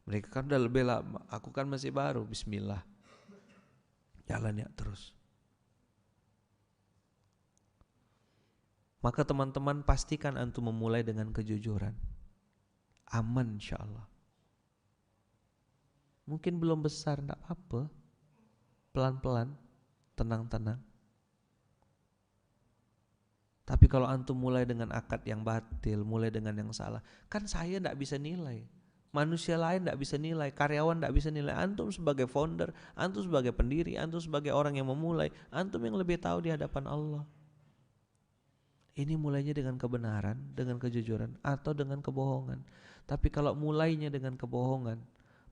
mereka kan udah lebih lama, aku kan masih baru. Bismillah, jalan ya terus. Maka teman-teman pastikan antum memulai dengan kejujuran. Aman insyaallah. Mungkin belum besar, enggak apa-apa. Pelan-pelan, tenang-tenang. Tapi kalau antum mulai dengan akad yang batil, mulai dengan yang salah, kan saya enggak bisa nilai. Manusia lain enggak bisa nilai, karyawan enggak bisa nilai. Antum sebagai founder, antum sebagai pendiri, antum sebagai orang yang memulai, antum yang lebih tahu di hadapan Allah. Ini mulainya dengan kebenaran, dengan kejujuran, atau dengan kebohongan. Tapi kalau mulainya dengan kebohongan,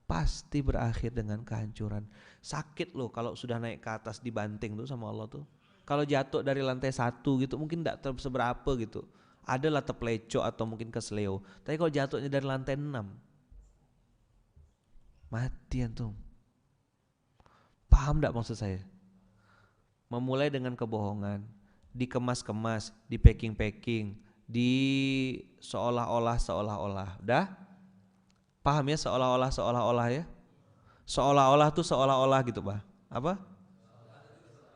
pasti berakhir dengan kehancuran. Sakit loh kalau sudah naik ke atas dibanting tuh sama Allah tuh. Kalau jatuh dari lantai 1 gitu mungkin tidak seberapa gitu. Adalah terplecok atau mungkin kesleo. Tapi kalau jatuhnya dari lantai 6, mati antum. Paham tidak maksud saya? Memulai dengan kebohongan, dikemas-kemas, di packing-packing, di seolah-olah. Udah? Paham ya, seolah-olah ya? Seolah-olah tuh seolah-olah gitu, Pak. Apa?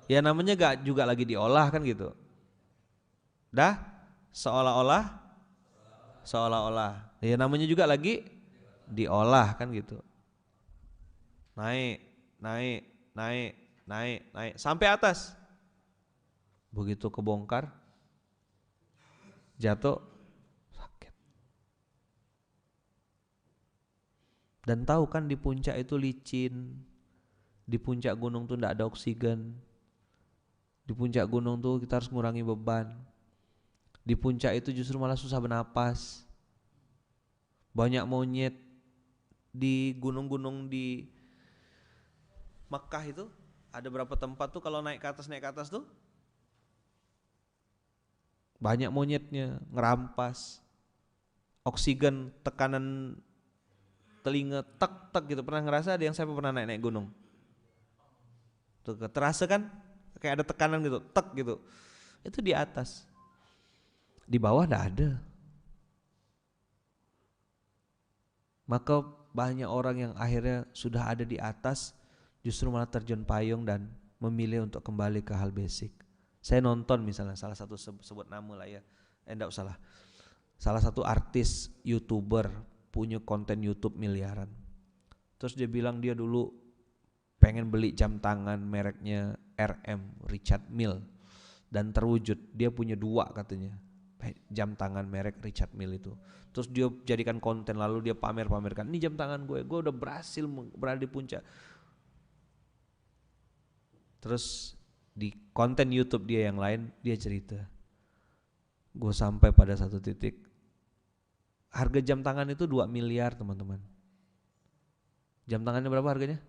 Ya namanya gak juga lagi diolah kan gitu. Dah? Seolah-olah. Ya namanya juga lagi diolah kan gitu. Naik, naik, naik, naik, naik sampai atas. Begitu kebongkar, jatuh, sakit. Dan tahu kan di puncak itu licin, di puncak gunung tuh enggak ada oksigen. Di puncak gunung tuh kita harus mengurangi beban. Di puncak itu justru malah susah bernapas. Banyak monyet di gunung-gunung di Mekah itu, ada berapa tempat tuh kalau naik ke atas tuh banyak monyetnya, ngerampas oksigen, tekanan telinga tek gitu. Pernah ngerasa? Ada yang saya pernah naik gunung tuh, terasa kan kayak ada tekanan gitu, tek gitu. Itu di atas, di bawah enggak ada. Maka banyak orang yang akhirnya sudah ada di atas justru malah terjun payung dan memilih untuk kembali ke hal basic. Saya nonton misalnya salah satu, sebut nama lah ya, enggak usah lah, salah satu artis YouTuber punya konten YouTube miliaran. Terus dia bilang dia dulu pengen beli jam tangan mereknya RM, Richard Mille, dan terwujud. Dia punya 2 katanya jam tangan merek Richard Mille itu. Terus dia jadikan konten, lalu dia pamerkan, ini jam tangan gue udah berhasil berada di puncak. Terus di konten YouTube dia yang lain, dia cerita, gue sampai pada satu titik, harga jam tangan itu 2 miliar teman-teman. Jam tangannya berapa harganya?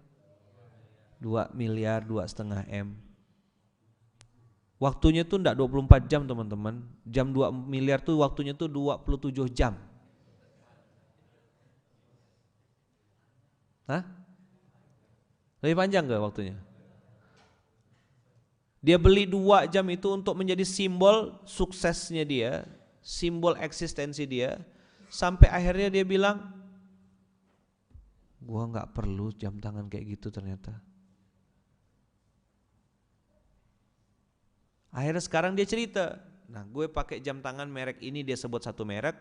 2 miliar, 2,5 M. Waktunya tuh enggak 24 jam teman-teman. Jam 2 miliar tuh waktunya tuh 27 jam. Hah? Lebih panjang gak waktunya? Dia beli 2 jam itu untuk menjadi simbol suksesnya dia, simbol eksistensi dia, sampai akhirnya dia bilang, gua gak perlu jam tangan kayak gitu ternyata. Akhirnya sekarang dia cerita, nah gue pakai jam tangan merek ini, dia sebut satu merek.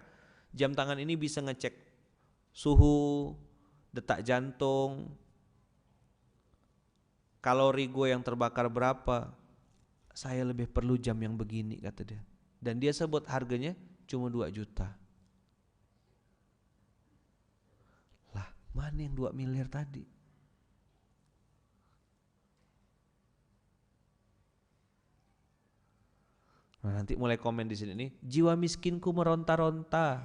Jam tangan ini bisa ngecek suhu, detak jantung, kalori gue yang terbakar berapa. Saya lebih perlu jam yang begini, kata dia. Dan dia sebut harganya cuma 2 juta. Lah, mana yang 2 miliar tadi? Nah, nanti mulai komen di sini nih, jiwa miskinku meronta-ronta.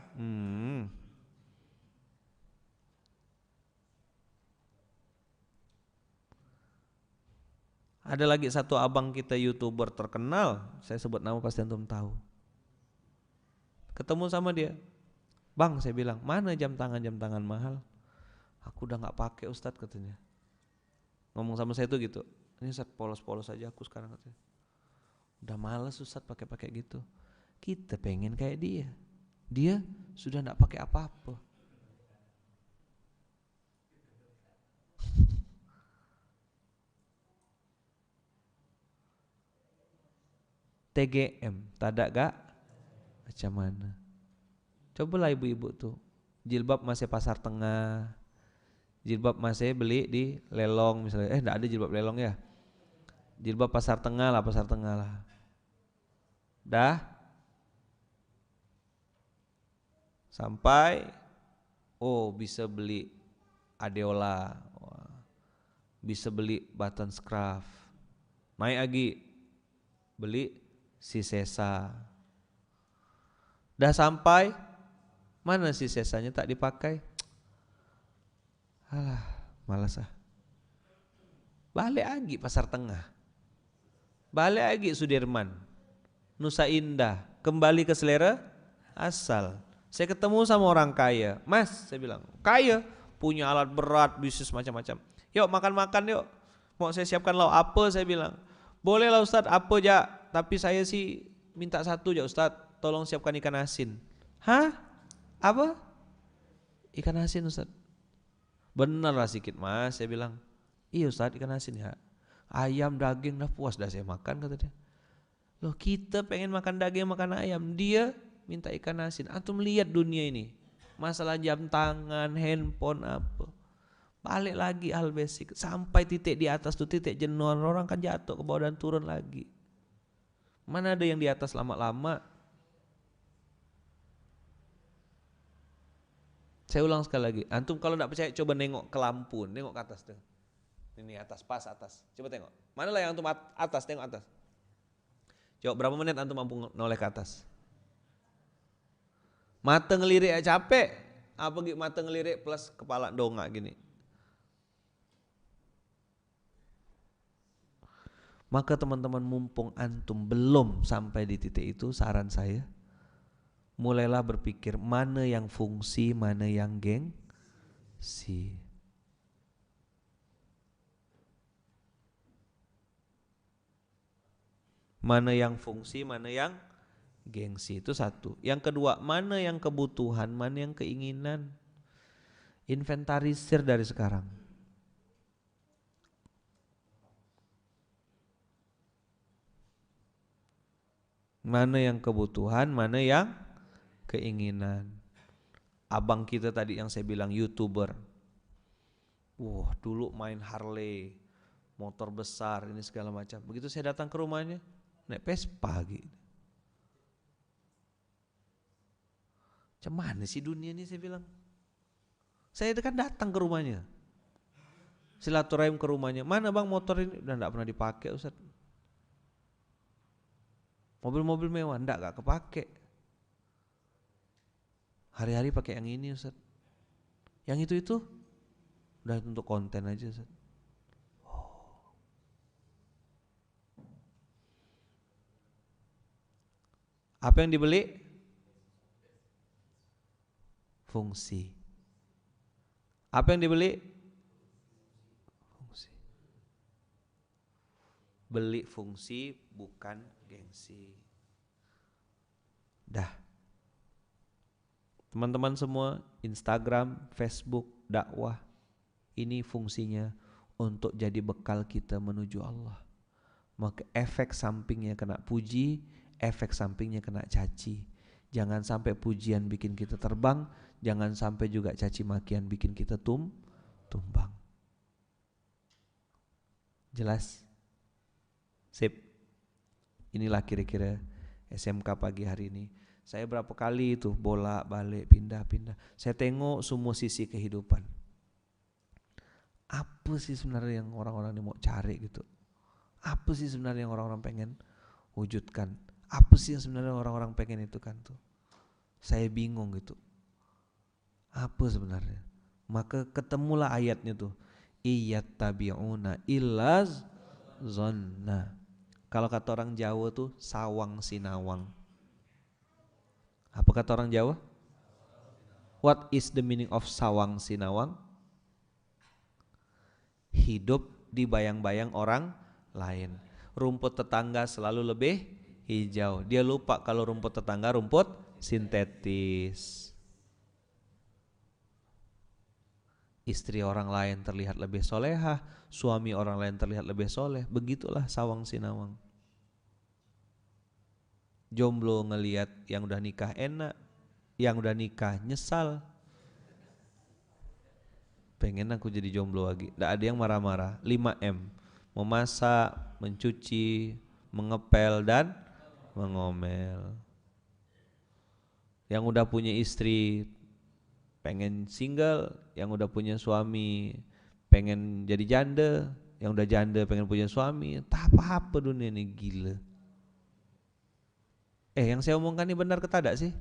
Ada lagi satu abang kita YouTuber terkenal, saya sebut nama pasti antum tahu. Ketemu sama dia, bang, saya bilang, mana jam tangan mahal? Aku udah nggak pakai Ustadz, katanya. Ngomong sama saya tuh gitu, ini Ustadz polos-polos aja aku sekarang, katanya. Udah malas Ustadz pakai gitu. Kita pengen kayak dia. Dia sudah nggak pakai apa-apa. TGM, tadak gak? Macam mana? Cobalah ibu-ibu tuh, jilbab masih pasar tengah, jilbab masih beli di lelong misalnya. Enggak ada jilbab lelong ya. Jilbab pasar tengah lah. Dah sampai bisa beli Adeola, bisa beli Button Scruff, naik lagi beli Sisesa. Dah sampai mana Sisesanya tak dipakai, alah malas balik lagi pasar tengah, balik lagi Sudirman, Nusa Indah, kembali ke selera asal. Saya ketemu sama orang kaya, Mas, saya bilang, kaya, punya alat berat, bisnis macam-macam. Yuk makan-makan yuk, mau saya siapkan lauk apa, saya bilang. Boleh lah Ustadz, apa aja, tapi saya sih minta satu aja Ustadz, tolong siapkan ikan asin. Hah? Apa? Ikan asin Ustadz. Bener lah sedikit Mas, saya bilang. Iya Ustadz, ikan asin ya. Ayam, daging, dah puas dah saya makan, kata dia. Loh kita pengen makan daging, makan ayam, dia minta ikan asin. Antum lihat dunia ini, Masalah jam tangan, handphone apa. Balik lagi hal basic. Sampai titik di atas tuh titik jenuh, orang kan jatuh ke bawah dan turun lagi. Mana ada yang di atas lama-lama. Saya ulang sekali lagi. Antum kalau enggak percaya coba nengok ke lampu, nengok ke atas tuh. Ini atas, pas atas. Coba tengok. Mana lah yang antum atas, tengok atas. Coba berapa menit antum mampu noleh ke atas? Mata ngelirik aja capek. Apa gitu mata ngelirik plus kepala dongak gini. Maka teman-teman mumpung antum belum sampai di titik itu, saran saya mulailah berpikir mana yang fungsi, mana yang gengsi. Mana yang fungsi, mana yang gengsi, itu satu. Yang kedua, mana yang kebutuhan, mana yang keinginan. Inventarisir dari sekarang. Mana yang kebutuhan, mana yang keinginan. Abang kita tadi yang saya bilang YouTuber. Wah, dulu main Harley, motor besar, ini segala macam. Begitu saya datang ke rumahnya, naik Vespa gitu. Macam mana sih dunia ini, saya bilang. Saya kan datang ke rumahnya, silaturahim ke rumahnya. Mana bang motor ini? Udah enggak pernah dipakai Ustaz. Mobil-mobil mewah enggak kepake. Hari-hari pakai yang ini Ustaz. Yang itu udah untuk konten aja Ustaz. Apa yang dibeli? Fungsi. Apa yang dibeli? Fungsi. Beli fungsi bukan gengsi. Dah. Teman-teman semua, Instagram, Facebook, dakwah, ini fungsinya untuk jadi bekal kita menuju Allah. Maka efek sampingnya kena puji, efek sampingnya kena caci. Jangan sampai pujian bikin kita terbang, jangan sampai juga caci makian bikin kita tumbang. Jelas? Sip. Inilah kira-kira SMK pagi hari ini. Saya berapa kali itu bolak-balik, pindah-pindah. Saya tengok semua sisi kehidupan. Apa sih sebenarnya yang orang-orang ini mau cari gitu? Apa sih sebenarnya yang orang-orang pengen wujudkan? Apa sih yang sebenarnya orang-orang pengen itu kan tuh? Saya bingung gitu. Apa sebenarnya? Maka ketemulah ayatnya tuh. Iyattabi'una illa zanna. Kalau kata orang Jawa tuh sawang sinawang. Apa kata orang Jawa? What is the meaning of sawang sinawang? Hidup di bayang-bayang orang lain. Rumput tetangga selalu lebih hijau. Dia lupa kalau rumput tetangga rumput sintetis. Istri orang lain terlihat lebih solehah, suami orang lain terlihat lebih soleh. Begitulah sawang sinawang. Jomblo ngelihat yang udah nikah enak, yang udah nikah nyesal. Pengen aku jadi jomblo lagi. Nggak ada yang marah-marah. 5M. Memasak, mencuci, mengepel, dan mengomel. Yang udah punya istri pengen single, yang udah punya suami pengen jadi janda, yang udah janda pengen punya suami. Tak apa-apa dunia ini, gila. Yang saya omongkan ini benar ke tidak sih?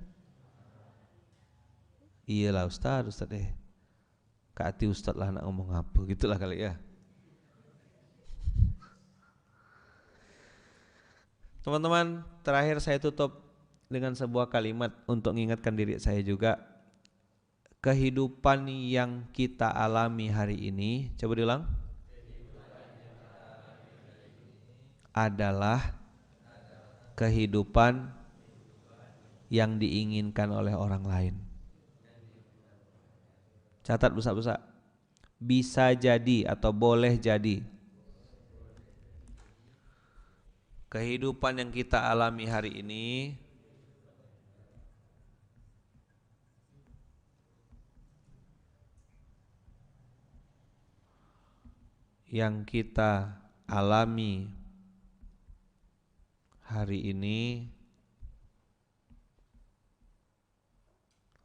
Iyalah Ustaz Kak hati Ustaz lah nak ngomong apa, gitulah kali ya. Teman-teman, terakhir saya tutup dengan sebuah kalimat untuk mengingatkan diri saya juga. Kehidupan yang kita alami hari ini, coba diulang, adalah kehidupan yang diinginkan oleh orang lain. Catat besar-besar. Bisa jadi atau boleh jadi kehidupan yang kita alami hari ini yang kita alami hari ini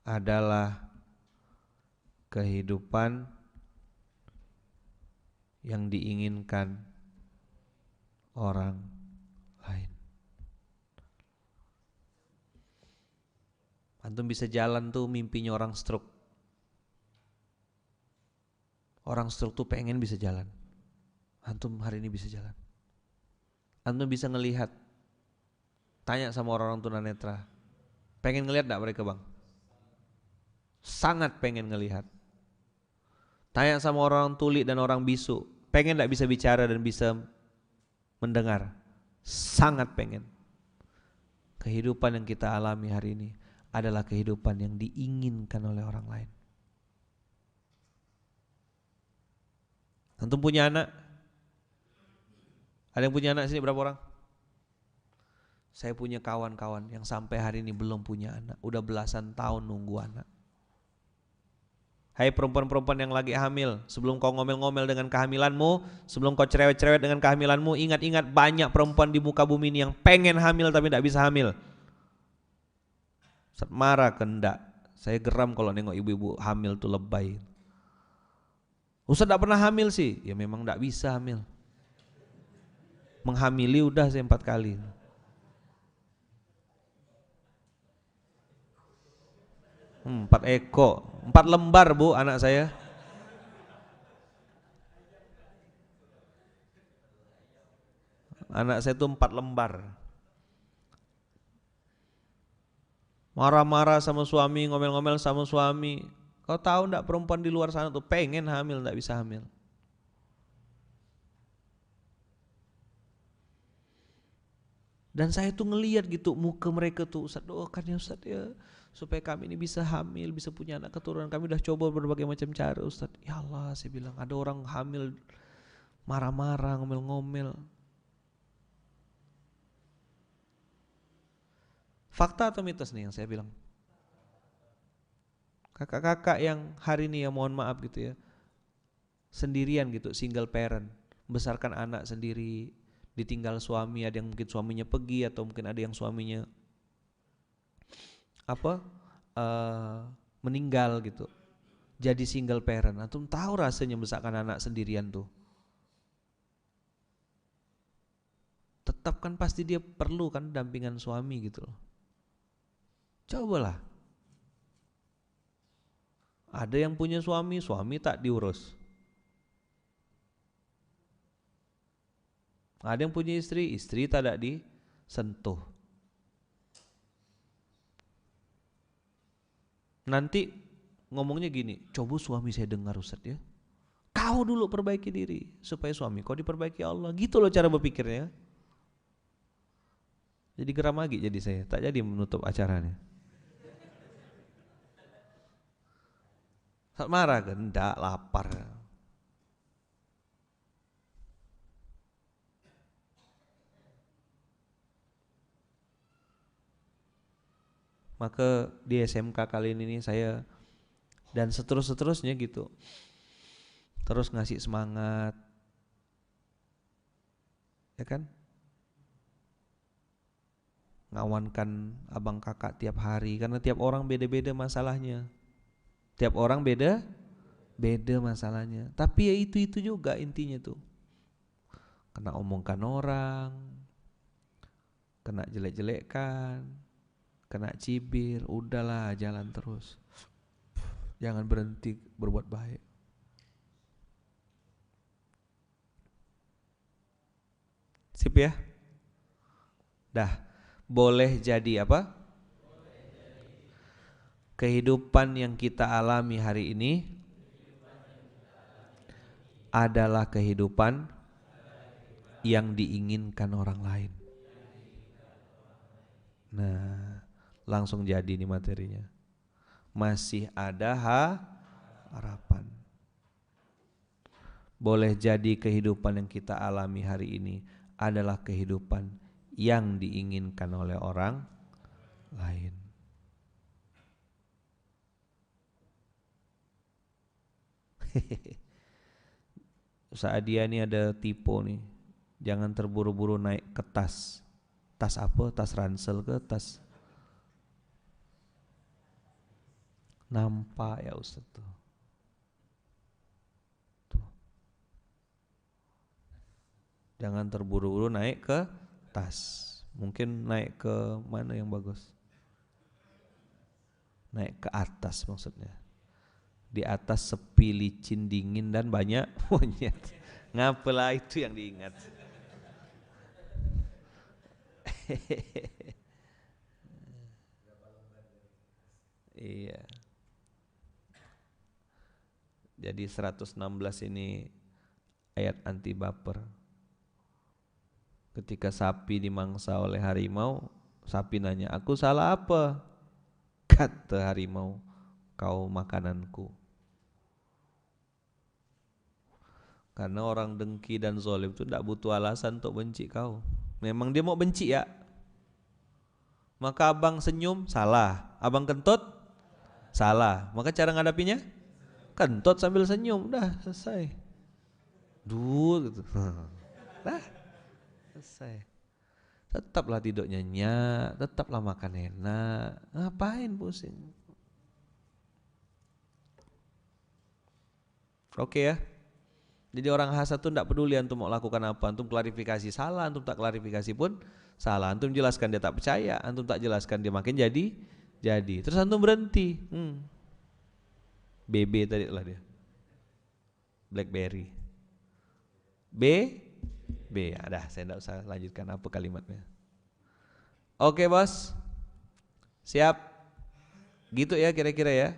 adalah kehidupan yang diinginkan orang lain. Antum bisa jalan tuh mimpinya orang stroke. Orang stroke tuh pengen bisa jalan. Antum hari ini bisa jalan. Antum bisa ngelihat. Tanya sama orang-orang tunanetra. Pengen ngelihat enggak mereka, Bang? Sangat pengen ngelihat. Tanya sama orang tuli dan orang bisu. Pengen enggak bisa bicara dan bisa mendengar? Sangat pengen. Kehidupan yang kita alami hari ini adalah kehidupan yang diinginkan oleh orang lain. Antum punya anak? Ada yang punya anak sini berapa orang? Saya punya kawan-kawan yang sampai hari ini belum punya anak. Udah belasan tahun nunggu anak. Hai perempuan-perempuan yang lagi hamil, sebelum kau ngomel-ngomel dengan kehamilanmu, sebelum kau cerewet-cerewet dengan kehamilanmu, ingat-ingat banyak perempuan di muka bumi ini yang pengen hamil tapi tidak bisa hamil. Ustaz marah kendak. Saya geram kalau nengok ibu-ibu hamil tuh lebay. Ustaz tidak pernah hamil sih. Ya memang tidak bisa hamil. Menghamili udah saya 4 kali. Empat ekor, 4 lembar bu anak saya. Anak saya tuh 4 lembar. Marah-marah sama suami, ngomel-ngomel sama suami. Kau tahu enggak perempuan di luar sana tuh pengen hamil, enggak bisa hamil. Dan saya tuh ngelihat gitu muka mereka tuh, Ustaz doakan ya Ustaz ya, supaya kami ini bisa hamil, bisa punya anak keturunan. Kami udah coba berbagai macam cara Ustaz. Ya Allah, saya bilang ada orang hamil marah-marah, ngomel-ngomel. Fakta atau mitos nih yang saya bilang? Kakak-kakak yang hari ini ya mohon maaf gitu ya, sendirian gitu, single parent, membesarkan anak sendiri, ditinggal suami, ada yang mungkin suaminya pergi atau mungkin ada yang suaminya meninggal gitu. Jadi single parent. Antum tahu rasanya membesarkan anak sendirian tuh. Tetap kan pasti dia perlu kan dampingan suami gitu loh. Cobalah. Ada yang punya suami, suami tak diurus. Ada yang punya istri, istri tak disentuh. Nanti ngomongnya gini, coba suami saya dengar Ustaz ya. Kau dulu perbaiki diri supaya suami kau diperbaiki Allah. Gitu loh cara berpikirnya. Jadi geram lagi jadi saya, tak jadi menutup acaranya. Saat marah kan? Enggak, lapar. Maka di SMK kali ini saya dan seterusnya gitu. Terus ngasih semangat. Ya kan? Ngawankan abang kakak tiap hari karena tiap orang beda-beda masalahnya. Tiap orang beda masalahnya. Tapi ya itu juga intinya tuh. Kena omongkan orang, kena jelek-jelekkan, kena cibir, udahlah jalan terus. Jangan berhenti berbuat baik. Sip ya? Dah, boleh jadi apa? Kehidupan yang kita alami hari ini adalah kehidupan yang diinginkan orang lain. Nah, langsung jadi nih materinya. Masih ada harapan. Boleh jadi kehidupan yang kita alami hari ini adalah kehidupan yang diinginkan oleh orang lain. Saadia ini ada tipe nih. Jangan terburu-buru naik ke tas. Tas apa? Tas ransel ke tas? Nampak ya Ustaz tuh. Jangan terburu-buru naik ke tas. Mungkin naik ke mana yang bagus? Naik ke atas maksudnya. Di atas sepi, licin, dingin dan banyak monyet. Ngapalah itu yang diingat. Iya. Jadi 116 ini ayat anti baper. Ketika sapi dimangsa oleh harimau, sapi nanya, "Aku salah apa?" Kata harimau, "Kau makananku." Karena orang dengki dan zalim itu tidak butuh alasan untuk benci kau. Memang dia mau benci ya. Maka abang senyum, salah. Abang kentut, salah. Maka cara ngadapinya, kentut sambil senyum, dah selesai. Gitu. Dah selesai. Tetaplah tidur nyenyak, tetaplah makan enak. Ngapain pusing? Oke ya. Jadi orang hasad tuh tidak peduli antum mau lakukan apa, antum klarifikasi salah, antum tak klarifikasi pun salah. Antum jelaskan dia tak percaya, antum tak jelaskan dia makin jadi. Terus antum berhenti. BB tadi lah dia. Blackberry. B, ada. Saya tidak usah lanjutkan apa kalimatnya. Oke bos, siap. Gitu ya kira-kira ya.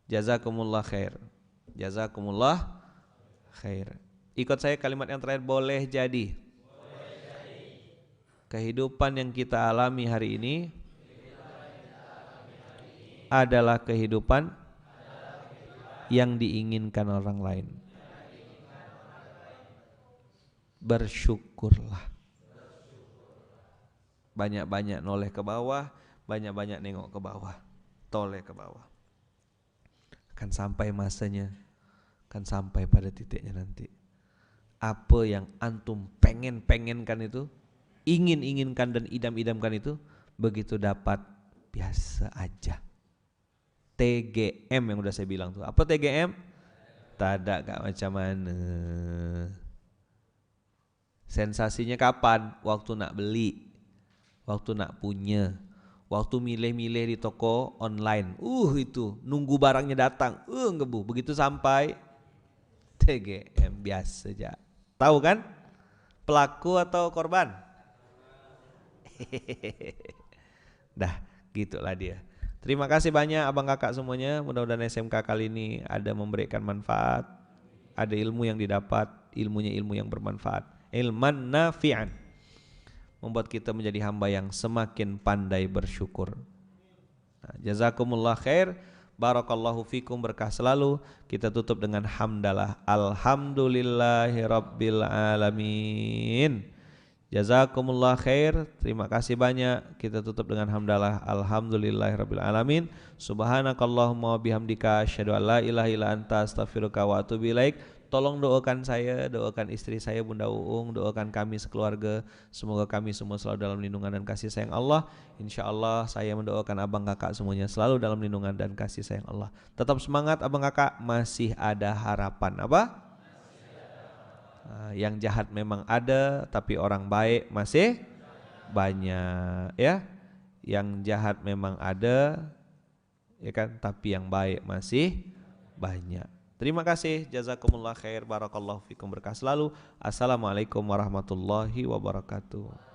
Jazakumullah khair. Jazakumullah khair. Ikut saya kalimat yang terakhir, boleh jadi. Kehidupan yang kita alami hari ini adalah kehidupan yang diinginkan orang lain. Bersyukurlah. Banyak-banyak noleh ke bawah, banyak-banyak nengok ke bawah, toleh ke bawah. Akan sampai masanya, akan sampai pada titiknya nanti. Apa yang antum pengen-pengenkan itu, ingin-inginkan dan idam-idamkan itu, begitu dapat biasa aja. TGM yang udah saya bilang tuh. Apa TGM? Tada gak macam mana. Sensasinya kapan? Waktu nak beli, waktu nak punya, waktu milih-milih di toko online. Itu nunggu barangnya datang. Ngebu. Begitu sampai TGM biasa aja. Tahu kan? Pelaku atau korban? Dah, gitulah dia. Terima kasih banyak abang kakak semuanya. Mudah-mudahan SMK kali ini ada memberikan manfaat, ada ilmu yang didapat, ilmunya ilmu yang bermanfaat. Ilman nafi'an, membuat kita menjadi hamba yang semakin pandai bersyukur. Jazakumullah khair, barakallahu fikum, berkah selalu. Kita tutup dengan hamdalah, alhamdulillahirabbil alamin. Jazakumullah khair, terima kasih banyak. Kita tutup dengan hamdalah, alhamdulillahirabbil alamin. Subhanakallahumma bihamdika asyhadu an la ilaha illa anta astaghfiruka wa atubu ilaik. Tolong doakan saya, doakan istri saya Bunda Uung, doakan kami sekeluarga. Semoga kami semua selalu dalam lindungan dan kasih sayang Allah. Insya Allah saya mendoakan abang kakak semuanya selalu dalam lindungan dan kasih sayang Allah. Tetap semangat abang kakak, masih ada harapan. Apa? Yang jahat memang ada, tapi orang baik masih banyak ya. Yang jahat memang ada, ya kan, tapi yang baik masih banyak. Terima kasih, jazakumullah khair, barakallahu fikum, berkah selalu. Assalamualaikum warahmatullahi wabarakatuh.